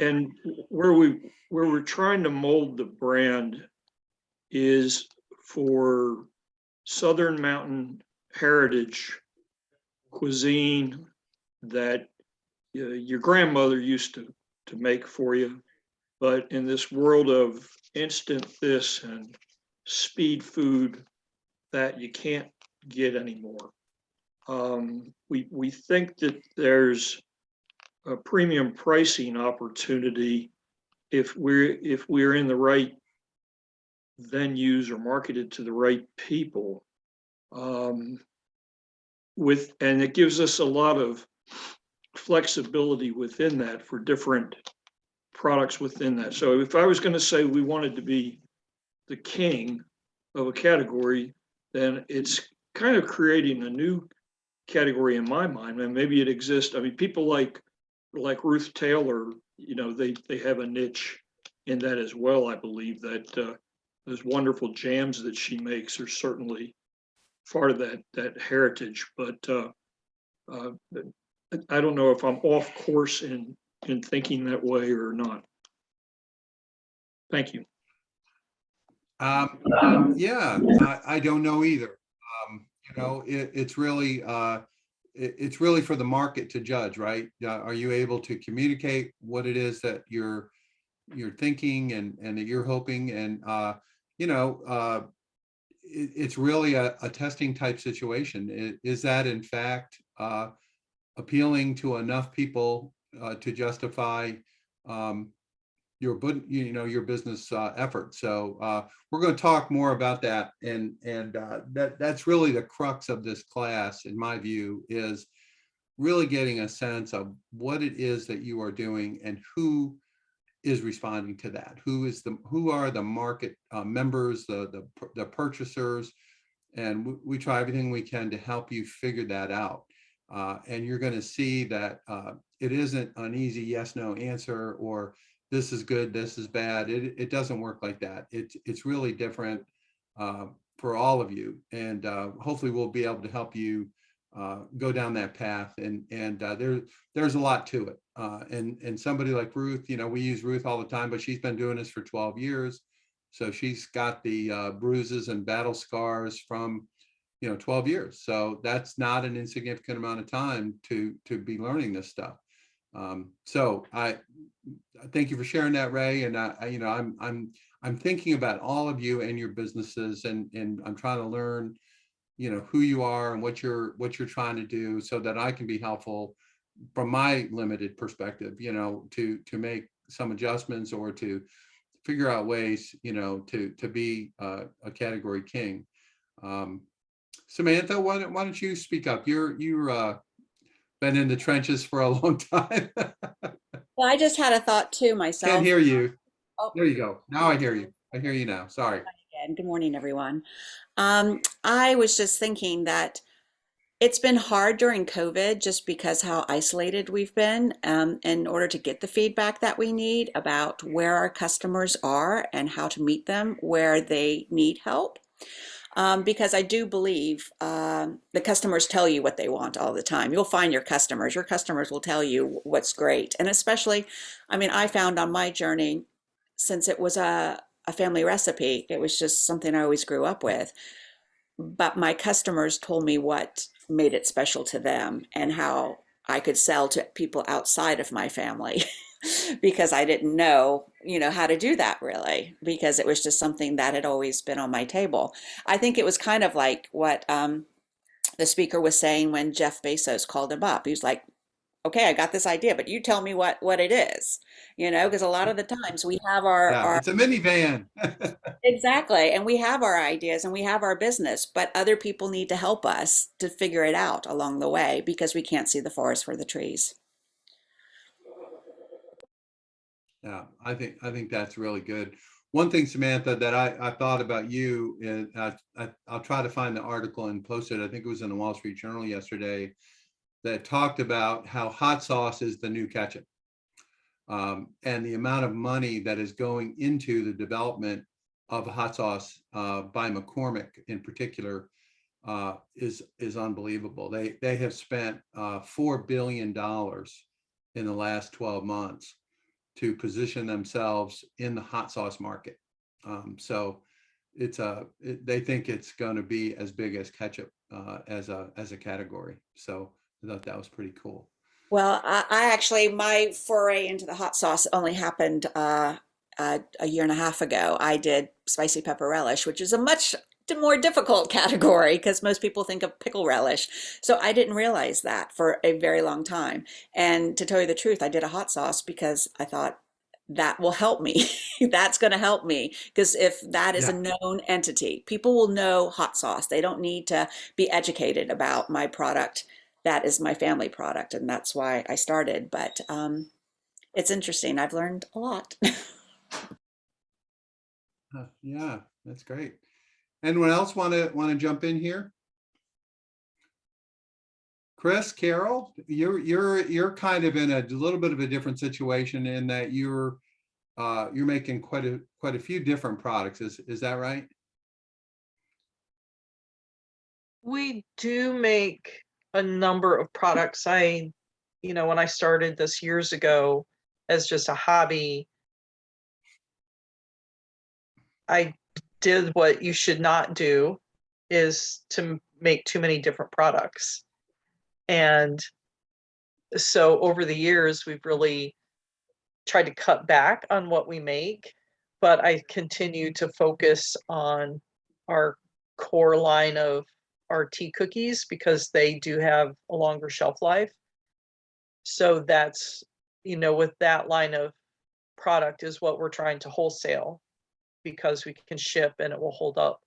Speaker 4: and where we're trying to mold the brand is for Southern Mountain heritage cuisine that your grandmother used to make for you. But in this world of instant this and speed food that you can't get anymore. We think that there's a premium pricing opportunity if we're in the right venues or marketed to the right people. And it gives us a lot of flexibility within that for different products within that. So if I was going to say we wanted to be the king of a category, then it's kind of creating a new category in my mind. And maybe it exists. I mean, people like Ruth Taylor, you know, they have a niche in that as well. I believe that those wonderful jams that she makes are certainly part of that heritage. But I don't know if I'm off course in thinking that way or not. Thank you.
Speaker 2: Yeah, I don't know either. You know, it's really it's really for the market to judge, right? Are you able to communicate what it is that you're thinking and that you're hoping? And you know, it's really a testing type situation. Is that in fact appealing to enough people to justify your business effort? So we're going to talk more about that, and that's really the crux of this class, in my view, is really getting a sense of what it is that you are doing and who is responding to that. Who are the market members, the purchasers, and we try everything we can to help you figure that out. And you're going to see that it isn't an easy yes/no answer, or this is good, this is bad. It doesn't work like that. It's really different for all of you, and hopefully we'll be able to help you go down that path. And there's a lot to it. And somebody like Ruth, you know, we use Ruth all the time, but she's been doing this for 12 years. So she's got the bruises and battle scars from 12 years. So that's not an insignificant amount of time to be learning this stuff. So I thank you for sharing that, Ray. And I'm thinking about all of you and your businesses, and I'm trying to learn, who you are and what you're trying to do, so that I can be helpful from my limited perspective, to make some adjustments or to figure out ways, to be a category king. Samantha, why don't you speak up? You're been in the trenches for a long time.
Speaker 9: Well, I just had a thought too myself.
Speaker 2: Can't hear you.
Speaker 9: Oh.
Speaker 2: There you go. Now I hear you. I hear you now. Sorry.
Speaker 9: Again, good morning, everyone. I was just thinking that it's been hard during COVID just because how isolated we've been, in order to get the feedback that we need about where our customers are and how to meet them where they need help. Because I do believe the customers tell you what they want all the time. You'll find your customers. Your customers will tell you what's great. And especially, I found on my journey, since it was a family recipe, it was just something I always grew up with. But my customers told me what made it special to them and how I could sell to people outside of my family. Because I didn't know, how to do that really, because it was just something that had always been on my table. I think it was kind of like what the speaker was saying when Jeff Bezos called him up. He was like, okay, I got this idea, but you tell me what it is, because a lot of the times we have our
Speaker 2: it's a minivan.
Speaker 9: Exactly. And we have our ideas and we have our business, but other people need to help us to figure it out along the way, because we can't see the forest for the trees.
Speaker 2: Yeah, I think that's really good. One thing, Samantha, that I thought about you, and I'll try to find the article and post it. I think it was in the Wall Street Journal yesterday, that talked about how hot sauce is the new ketchup, and the amount of money that is going into the development of hot sauce by McCormick in particular is unbelievable. They have spent $4 billion in the last 12 months to position themselves in the hot sauce market. So they think it's going to be as big as ketchup as a category. So I thought that was pretty cool.
Speaker 9: Well, I actually, my foray into the hot sauce only happened a year and a half ago. I did spicy pepper relish, which is a much more difficult category because most people think of pickle relish. So I didn't realize that for a very long time. And to tell you the truth, I did a hot sauce because I thought that will help me. That's going to help me, because if that is a known entity, people will know hot sauce. They don't need to be educated about my product. That is my family product, and that's why I started. But it's interesting. I've learned a lot.
Speaker 2: Yeah, that's great. Anyone else want to jump in here? Chris, Carol, you're kind of in a little bit of a different situation in that you're you're making quite a few different products. Is that right?
Speaker 10: We do make a number of products. When I started this years ago as just a hobby, I did what you should not do, is to make too many different products. And so over the years, we've really tried to cut back on what we make, but I continue to focus on our core line of our tea cookies because they do have a longer shelf life. So that's, with that line of product is what we're trying to wholesale because we can ship and it will hold up.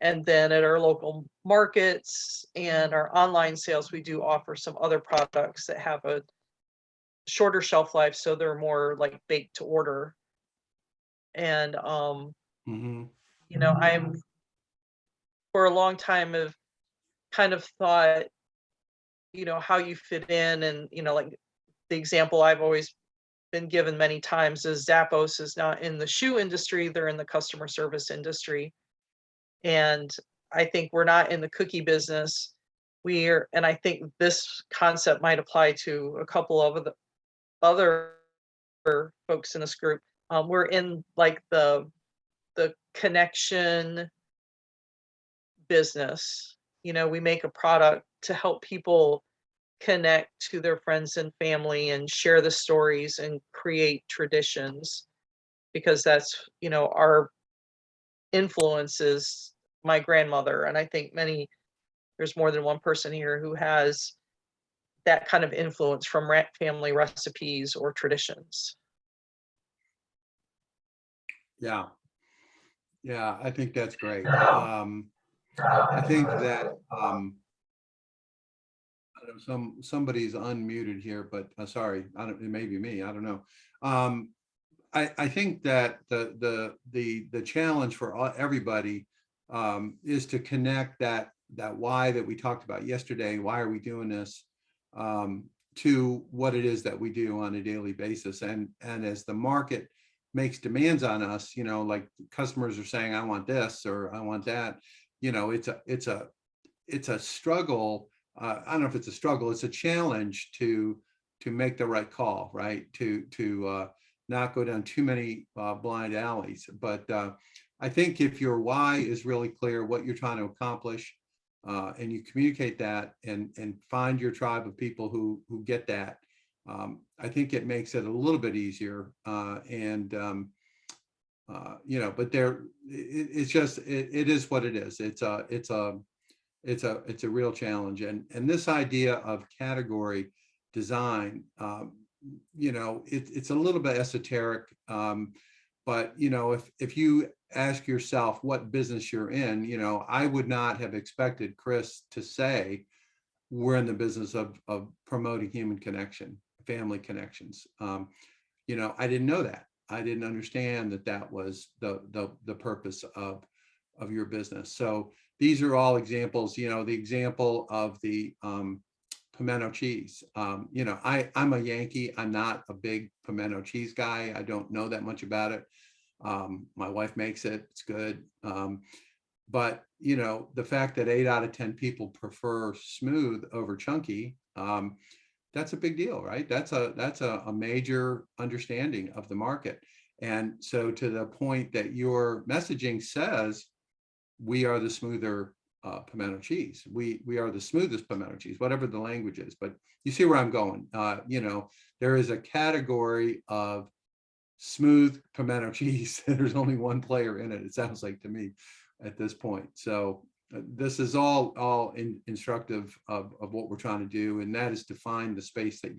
Speaker 10: And then at our local markets and our online sales, we do offer some other products that have a shorter shelf life, so they're more like baked to order. And
Speaker 2: Mm-hmm.
Speaker 10: I'm for a long time have kind of thought, how you fit in, and like the example I've always been given many times is Zappos is not in the shoe industry, they're in the customer service industry. And I think we're not in the cookie business. And I think this concept might apply to a couple of the other folks in this group. We're in like the connection business. We make a product to help people connect to their friends and family and share the stories and create traditions, because that's, our influence is my grandmother. And I think there's more than one person here who has that kind of influence from family recipes or traditions.
Speaker 2: Yeah. Yeah, I think that's great. I think that I don't know, somebody's unmuted here, but sorry, it may be me. I don't know. I think that the challenge for everybody is to connect that why that we talked about yesterday. Why are we doing this? To what it is that we do on a daily basis, and as the market makes demands on us, like customers are saying, I want this or I want that. It's a struggle. I don't know if it's a struggle. It's a challenge to make the right call, right? To not go down too many blind alleys. But I think if your why is really clear, what you're trying to accomplish, and you communicate that and find your tribe of people who get that, I think it makes it a little bit easier. But it is what it is. It's a real challenge. And this idea of category design, it's a little bit esoteric. But if you ask yourself what business you're in, I would not have expected Chris to say we're in the business of promoting human connection, family connections. I didn't know that. I didn't understand that was the purpose of your business. So these are all examples. The example of the pimento cheese. I'm a Yankee. I'm not a big pimento cheese guy. I don't know that much about it. My wife makes it. It's good. But the fact that 8 out of 10 people prefer smooth over chunky, that's a big deal, right? That's a major understanding of the market. And so to the point that your messaging says, we are the smoother pimento cheese. We are the smoothest pimento cheese, whatever the language is. But you see where I'm going. There is a category of smooth pimento cheese. There's only one player in it, it sounds like to me at this point. So this is all instructive of what we're trying to do, and that is to find the space that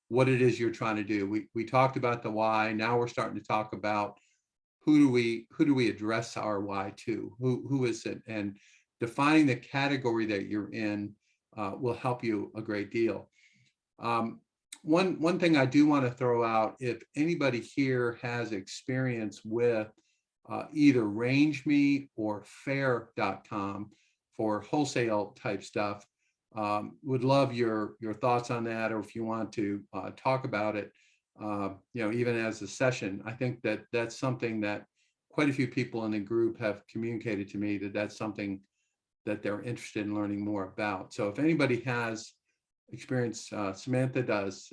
Speaker 2: what it is you're trying to do. We talked about the why. Now we're starting to talk about who do we address our why to? Who is it? And defining the category that you're in will help you a great deal. One thing I do want to throw out, if anybody here has experience with either RangeMe or Fair.com for wholesale type stuff, would love your thoughts on that, or if you want to talk about it. even as a session. I think that that's something that quite a few people in the group have communicated to me, that that's something that they're interested in learning more about. So if anybody has experience, Samantha does.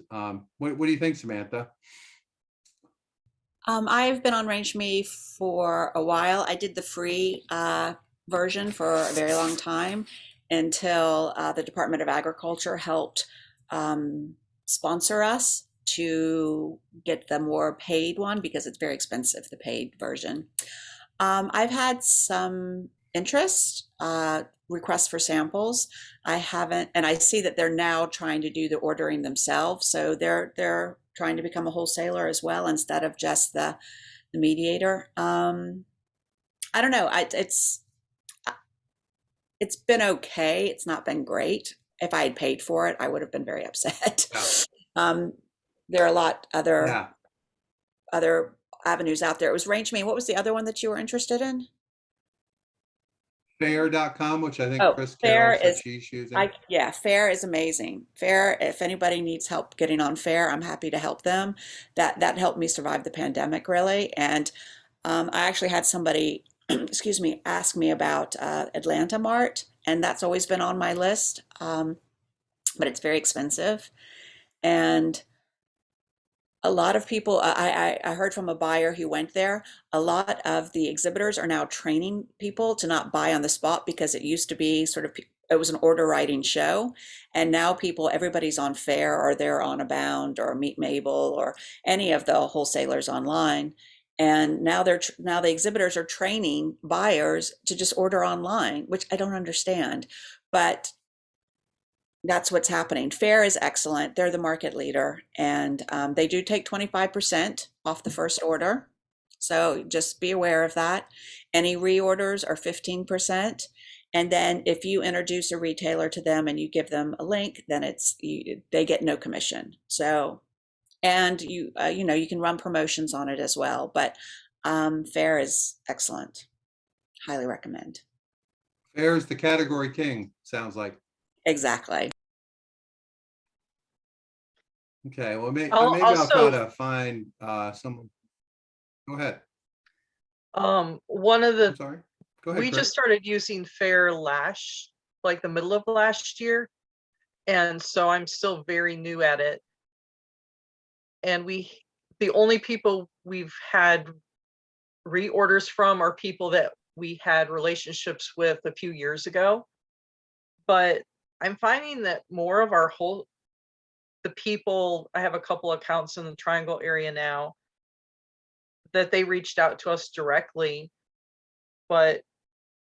Speaker 2: What do you think, Samantha?
Speaker 9: I've been on RangeMe for a while. I did the free version for a very long time until the Department of Agriculture helped sponsor us to get the more paid one because it's very expensive, the paid version. I've had some interest, requests for samples. I haven't, and I see that they're now trying to do the ordering themselves. So they're trying to become a wholesaler as well instead of just the mediator. I don't know. It's been okay. It's not been great. If I had paid for it, I would have been very upset.
Speaker 2: Yeah.
Speaker 9: There are a lot
Speaker 2: Yeah.
Speaker 9: other avenues out there. It was RangeMe. What was the other one that you were interested in?
Speaker 2: Fair.com, which I think
Speaker 9: Oh,
Speaker 2: Chris
Speaker 9: Fair
Speaker 2: Carroll said
Speaker 9: is,
Speaker 2: she's using.
Speaker 9: yeah, Fair is amazing. Fair, if anybody needs help getting on Fair, I'm happy to help them. That helped me survive the pandemic, really. And I actually had somebody, excuse me, ask me about Atlanta Mart, and that's always been on my list, but it's very expensive. And a lot of people, I heard from a buyer who went there, a lot of the exhibitors are now training people to not buy on the spot because it used to be sort of, it was an order writing show. And now everybody's on Fair or they're on Abound or Meet Mabel or any of the wholesalers online. And now the exhibitors are training buyers to just order online, which I don't understand. But that's what's happening. Fair is excellent. They're the market leader, and they do take 25% off the first order. So just be aware of that. Any reorders are 15%. And then if you introduce a retailer to them and you give them a link, then they get no commission. So, and you can run promotions on it as well. But Fair is excellent. Highly recommend.
Speaker 2: Fair is the category king, sounds like.
Speaker 9: Exactly.
Speaker 2: Okay, well, maybe
Speaker 10: I'll
Speaker 2: I'll try
Speaker 10: also-
Speaker 2: to find someone. Go ahead.
Speaker 10: One of the
Speaker 2: I'm sorry. Go ahead,
Speaker 10: we
Speaker 2: Chris.
Speaker 10: just started using Fair like the middle of last year. And so I'm still very new at it. And the only people we've had reorders from are people that we had relationships with a few years ago. But I'm finding that more of the people, I have a couple accounts in the Triangle area now, that they reached out to us directly, but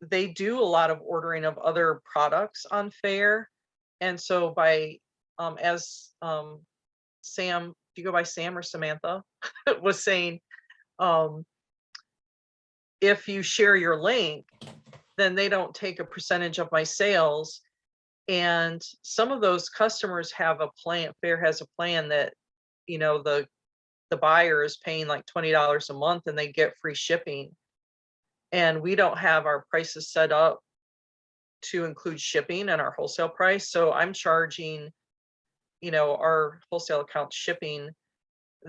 Speaker 10: they do a lot of ordering of other products on Fair. And so as Sam, do you go by Sam or Samantha, was saying, if you share your link, then they don't take a percentage of my sales. And some of those customers have a plan. Fair has a plan that, the buyer is paying like $20 a month and they get free shipping. And we don't have our prices set up to include shipping and our wholesale price. So I'm charging, our wholesale account shipping.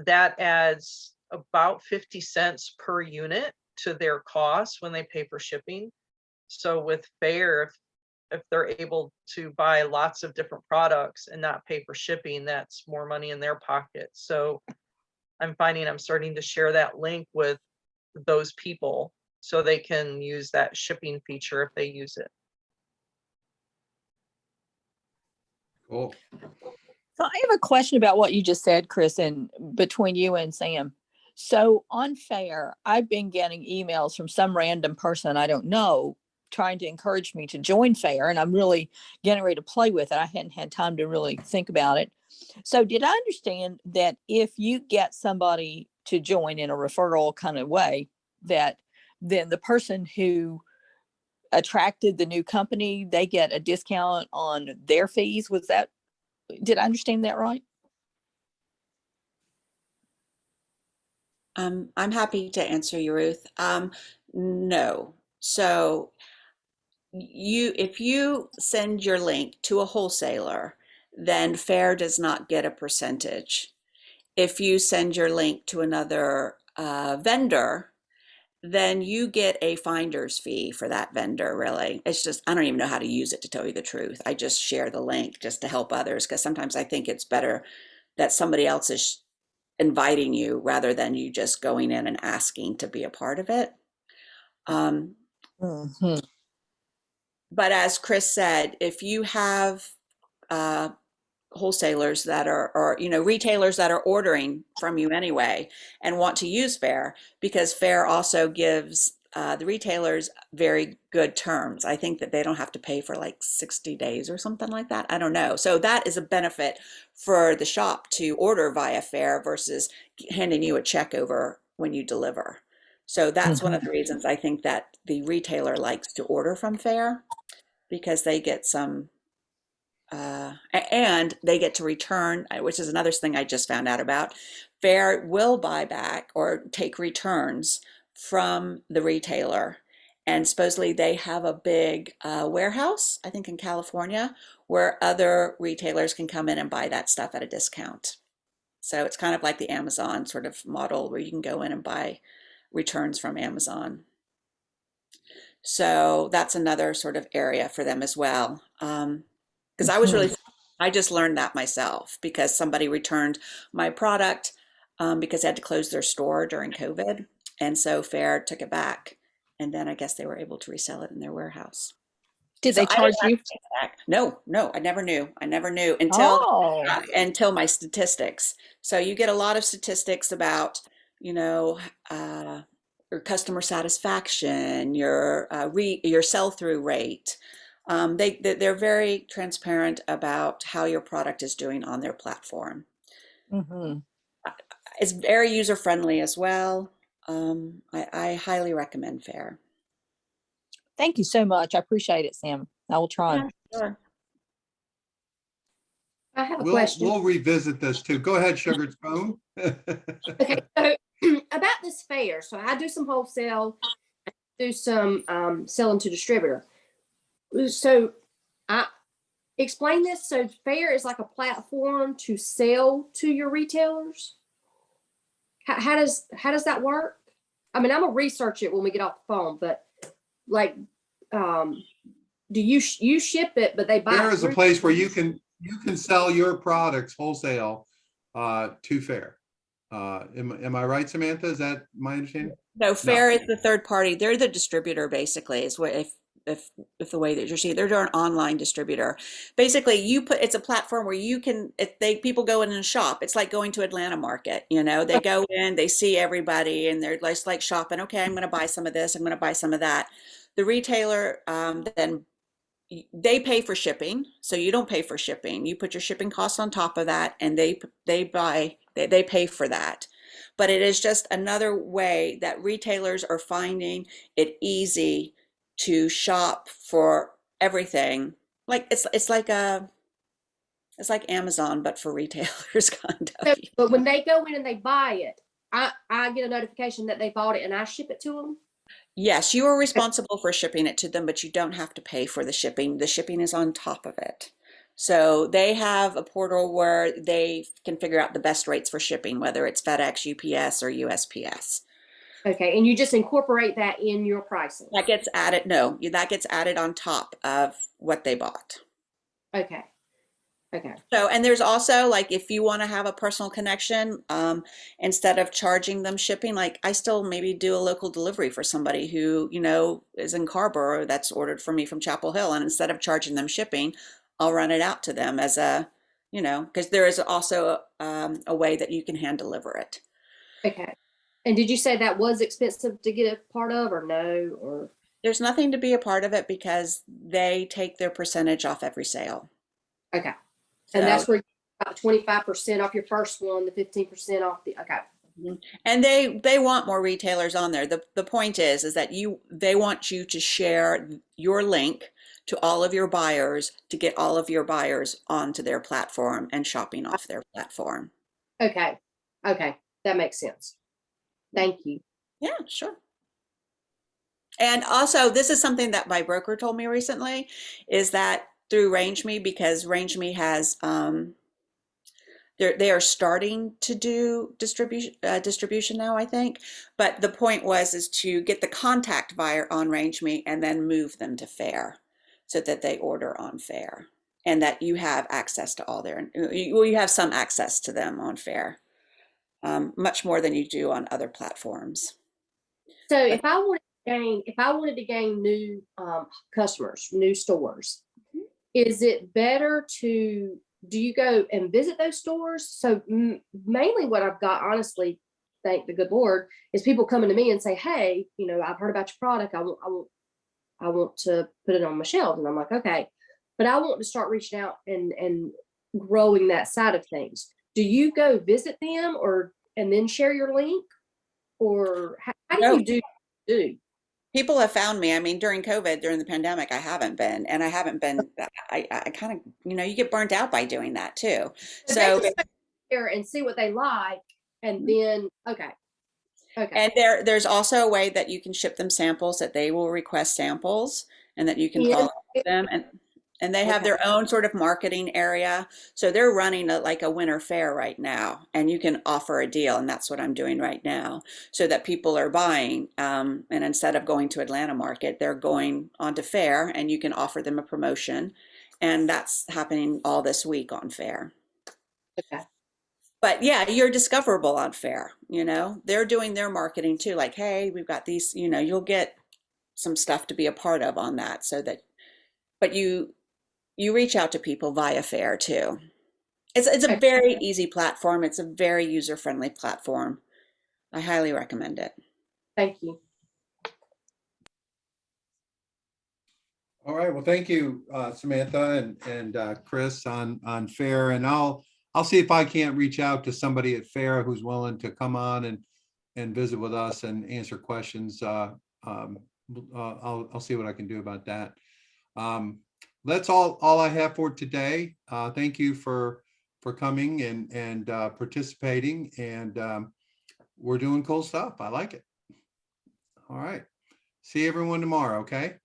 Speaker 10: That adds about 50 cents per unit to their cost when they pay for shipping. So with Fair, if they're able to buy lots of different products and not pay for shipping, that's more money in their pocket. So I'm finding I'm starting to share that link with those people so they can use that shipping feature if they use it.
Speaker 2: Cool.
Speaker 8: So I have a question about what you just said, Chris, and between you and Sam. So on Fair, I've been getting emails from some random person I don't know trying to encourage me to join Fair, and I'm really getting ready to play with it. I hadn't had time to really think about it. So did I understand that if you get somebody to join in a referral kind of way, that then the person who attracted the new company, they get a discount on their fees? Did I understand that right?
Speaker 9: I'm happy to answer you, Ruth. No. So if you send your link to a wholesaler, then Fair does not get a percentage. if you send your link to another vendor, then you get a finder's fee for that vendor, really. It's just, I don't even know how to use it, to tell you the truth. I just share the link just to help others, because sometimes I think it's better that somebody else is inviting you rather than you just going in and asking to be a part of it.
Speaker 8: Mhm.
Speaker 9: But as Chris said, if you have wholesalers that are, or retailers that are ordering from you anyway and want to use Fair, because Fair also gives the retailers very good terms. I think that they don't have to pay for like 60 days or something like that. I don't know. So that is a benefit for the shop to order via Fair versus handing you a check over when you deliver. So that's one of the reasons I think that the retailer likes to order from Fair, because they get some and they get to return, which is another thing I just found out about. Fair will buy back or take returns from the retailer. And supposedly they have a big warehouse, I think in California, where other retailers can come in and buy that stuff at a discount. So it's kind of like the Amazon sort of model where you can go in and buy returns from Amazon. So that's another sort of area for them as well. Because I just learned that myself, because somebody returned my product because they had to close their store during COVID. And so Fair took it back. And then I guess they were able to resell it in their warehouse.
Speaker 8: Did
Speaker 9: So
Speaker 8: they
Speaker 9: I
Speaker 8: charge
Speaker 9: didn't
Speaker 8: you?
Speaker 9: have to take it back. No, I never knew. I never knew
Speaker 8: Oh,
Speaker 9: until my statistics. So you get a lot of statistics about, your customer satisfaction, your sell-through rate. They're very transparent about how your product is doing on their platform.
Speaker 8: hmm.
Speaker 9: It's very user-friendly as well. I highly recommend Fair.
Speaker 8: Thank you so much. I appreciate it, Sam. I will try.
Speaker 9: Yeah, sure.
Speaker 11: I have a
Speaker 2: We'll
Speaker 11: question.
Speaker 2: we'll revisit this too. Go ahead, Sugar Spoon.
Speaker 11: Okay, so about this fair. So I do some wholesale, I do some selling to distributor. So I explain this. So fair is like a platform to sell to your retailers. How does that work? I mean, I'm gonna research it when we get off the phone, but like, do you ship it, but they buy
Speaker 2: Fair
Speaker 11: it
Speaker 2: is a
Speaker 11: through-
Speaker 2: place where you can sell your products wholesale to Fair. Am I right, Samantha? Is that my understanding?
Speaker 9: No, Fair is the third party. They're the distributor, basically, is what if the way that you're seeing, they're an online distributor. Basically, it's a platform where you can, people go in and shop. It's like going to Atlanta Market, they go in, they see everybody, and they're just like shopping. Okay, I'm going to buy some of this. I'm going to buy some of that. The retailer then they pay for shipping, so you don't pay for shipping. You put your shipping costs on top of that, and they pay for that. But it is just another way that retailers are finding it easy to shop for everything. Like it's like Amazon, but for retailers, kind of.
Speaker 11: But when they go in and they buy it, I get a notification that they bought it and I ship it to them.
Speaker 9: Yes, you are responsible for shipping it to them, but you don't have to pay for the shipping. The shipping is on top of it. So they have a portal where they can figure out the best rates for shipping, whether it's FedEx, UPS, or USPS.
Speaker 11: Okay, and you just incorporate that in your pricing.
Speaker 9: That gets added, no, that gets added on top of what they bought.
Speaker 11: Okay. Okay.
Speaker 9: So, and there's also, like, if you want to have a personal connection, instead of charging them shipping, like I still maybe do a local delivery for somebody who, is in Carrboro that's ordered for me from Chapel Hill. And instead of charging them shipping, I'll run it out to them as because there is also a way that you can hand deliver it.
Speaker 11: Okay. And did you say that was expensive to get a part of, or no? Or
Speaker 9: there's nothing to be a part of it because they take their percentage off every sale.
Speaker 11: Okay. And that's where you got 25% off your first one, the 15% off the, okay.
Speaker 9: And they want more retailers on there. The point is that they want you to share your link to all of your buyers to get all of your buyers onto their platform and shopping off their platform.
Speaker 11: Okay. Okay. That makes sense. Thank you.
Speaker 9: Yeah, sure. And also, this is something that my broker told me recently, is that through RangeMe, because RangeMe has, they are starting to do distribution now, I think. But the point is to get the contact via on Range Meat and then move them to Fair so that they order on Fair and that you have access to all their, well, you have some access to them on Fair, much more than you do on other platforms.
Speaker 11: So if I wanted to gain new customers, new stores, is it better to, do you go and visit those stores? So mainly what I've got, honestly, thank the good Lord, is people coming to me and say, hey, you know, I've heard about your product. I want to put it on my shelves. And I'm like, okay, but I want to start reaching out and growing that side of things. Do you go visit them and then share your link? Or how do you do?
Speaker 9: People have found me. I mean, during COVID, during the pandemic, I haven't been, I kind of, you know, you get burnt out by doing that too. So
Speaker 11: they just go there and see what they like, and then, okay.
Speaker 9: And there's also a way that you can ship them samples, that they will request samples and that you can follow up with them. And they have their own sort of marketing area. So they're running like a winter fair right now, and you can offer a deal. And that's what I'm doing right now, so that people are buying. And instead of going to Atlanta Market, they're going onto Fair, and you can offer them a promotion. And that's happening all this week on Fair.
Speaker 11: Okay.
Speaker 9: But yeah, you're discoverable on Fair. You know, they're doing their marketing too. Like, hey, we've got these, you know, you'll get some stuff to be a part of on that, so that, but you reach out to people via Fair too. It's a very easy platform. It's a very user-friendly platform. I highly recommend it.
Speaker 11: Thank you.
Speaker 2: All right, well, thank you, Samantha and Chris on Fair, and I'll see if I can't reach out to somebody at Fair who's willing to come on and visit with us and answer questions. I'll see what I can do about that. That's all I have for today. Thank you for coming and participating, and we're doing cool stuff. I like it. All right. See everyone tomorrow, okay?